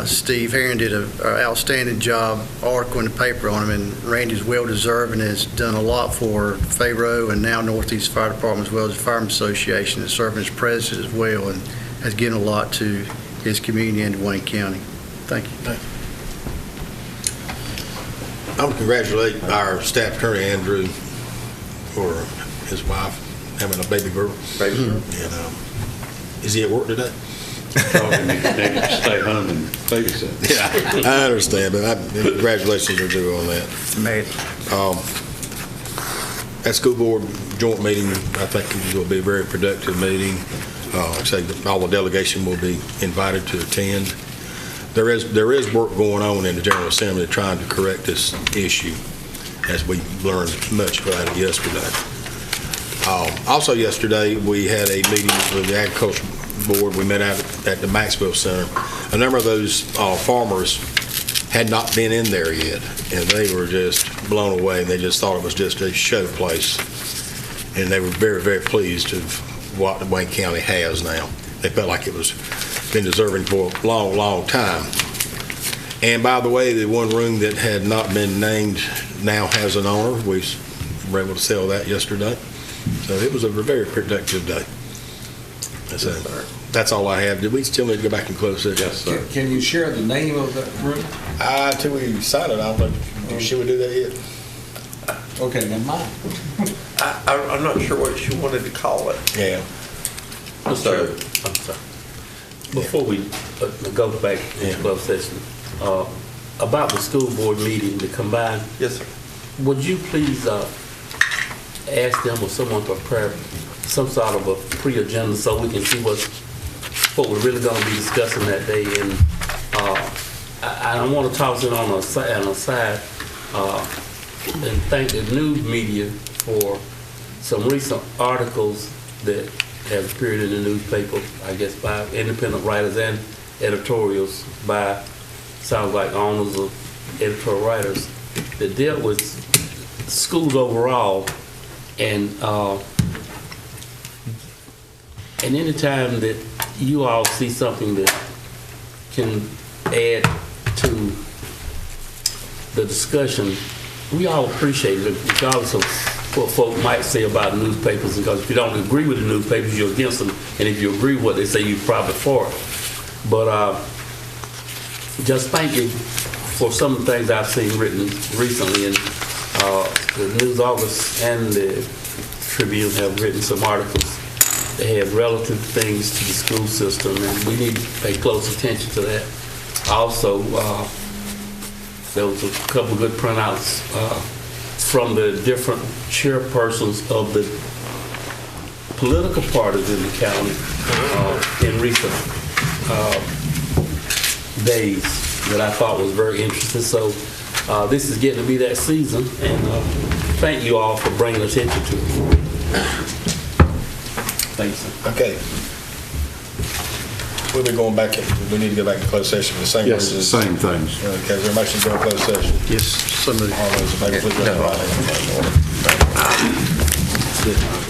Steve Herron did an outstanding job, article in the paper on him, and Randy's well-deserved and has done a lot for Fayroe and now Northeast Fire Department, as well as the Firemen's Association, and serving as president as well, and has given a lot to his community and to Wayne County. Thank you. I want to congratulate our staff attorney, Andrew, for his wife having a baby girl. And is he at work today? Stay home and babysit. Yeah, I understand, but congratulations are due on that. That school board joint meeting, I think it will be a very productive meeting. Like I say, all the delegation will be invited to attend. There is work going on in the General Assembly trying to correct this issue, as we learned much about it yesterday. Also yesterday, we had a meeting with the Agriculture Board. We met out at the Maxwell Center. A number of those farmers had not been in there yet, and they were just blown away. They just thought it was just a show place, and they were very, very pleased with what Wayne County has now. They felt like it was been deserving for a long, long time. And by the way, the one room that had not been named now has an owner. We were able to sell that yesterday. So it was a very productive day. That's all I have. Did we still need to go back and close it? Yes, sir. Can you share the name of that room? Until we sign it, I don't know. Should we do that yet? Okay, never mind. I'm not sure what you wanted to call it. Yeah. I'm sorry. Before we go back to closed session, about the school board meeting, the combined. Yes, sir. Would you please ask them or someone to prepare some sort of a pre-agenda so we can see what we're really going to be discussing that day? And I don't want to toss it on a side and thank the news media for some recent articles that have appeared in the newspaper, I guess by independent writers and editorials by, sounds like owners of editorial writers, that dealt with schools overall. And any time that you all see something that can add to the discussion, we all appreciate it, regardless of what folk might say about newspapers, because if you don't agree with the newspapers, you're against them, and if you agree with what they say, you're probably for it. But just thank you for some of the things I've seen written recently, and the News August and the Tribune have written some articles that have relative things to the school system, and we need to pay close attention to that. Also, there was a couple of good printouts from the different chairpersons of the political parties in the county in recent days that I thought was very interesting. So this is getting to be that season, and thank you all for bringing attention to it. Thanks, sir. Okay. We'll be going back, we need to go back to closed session for the same Yes, reasons. same things. Okay, is there a motion to go to closed session? Yes. All those in favor, please raise your right hand.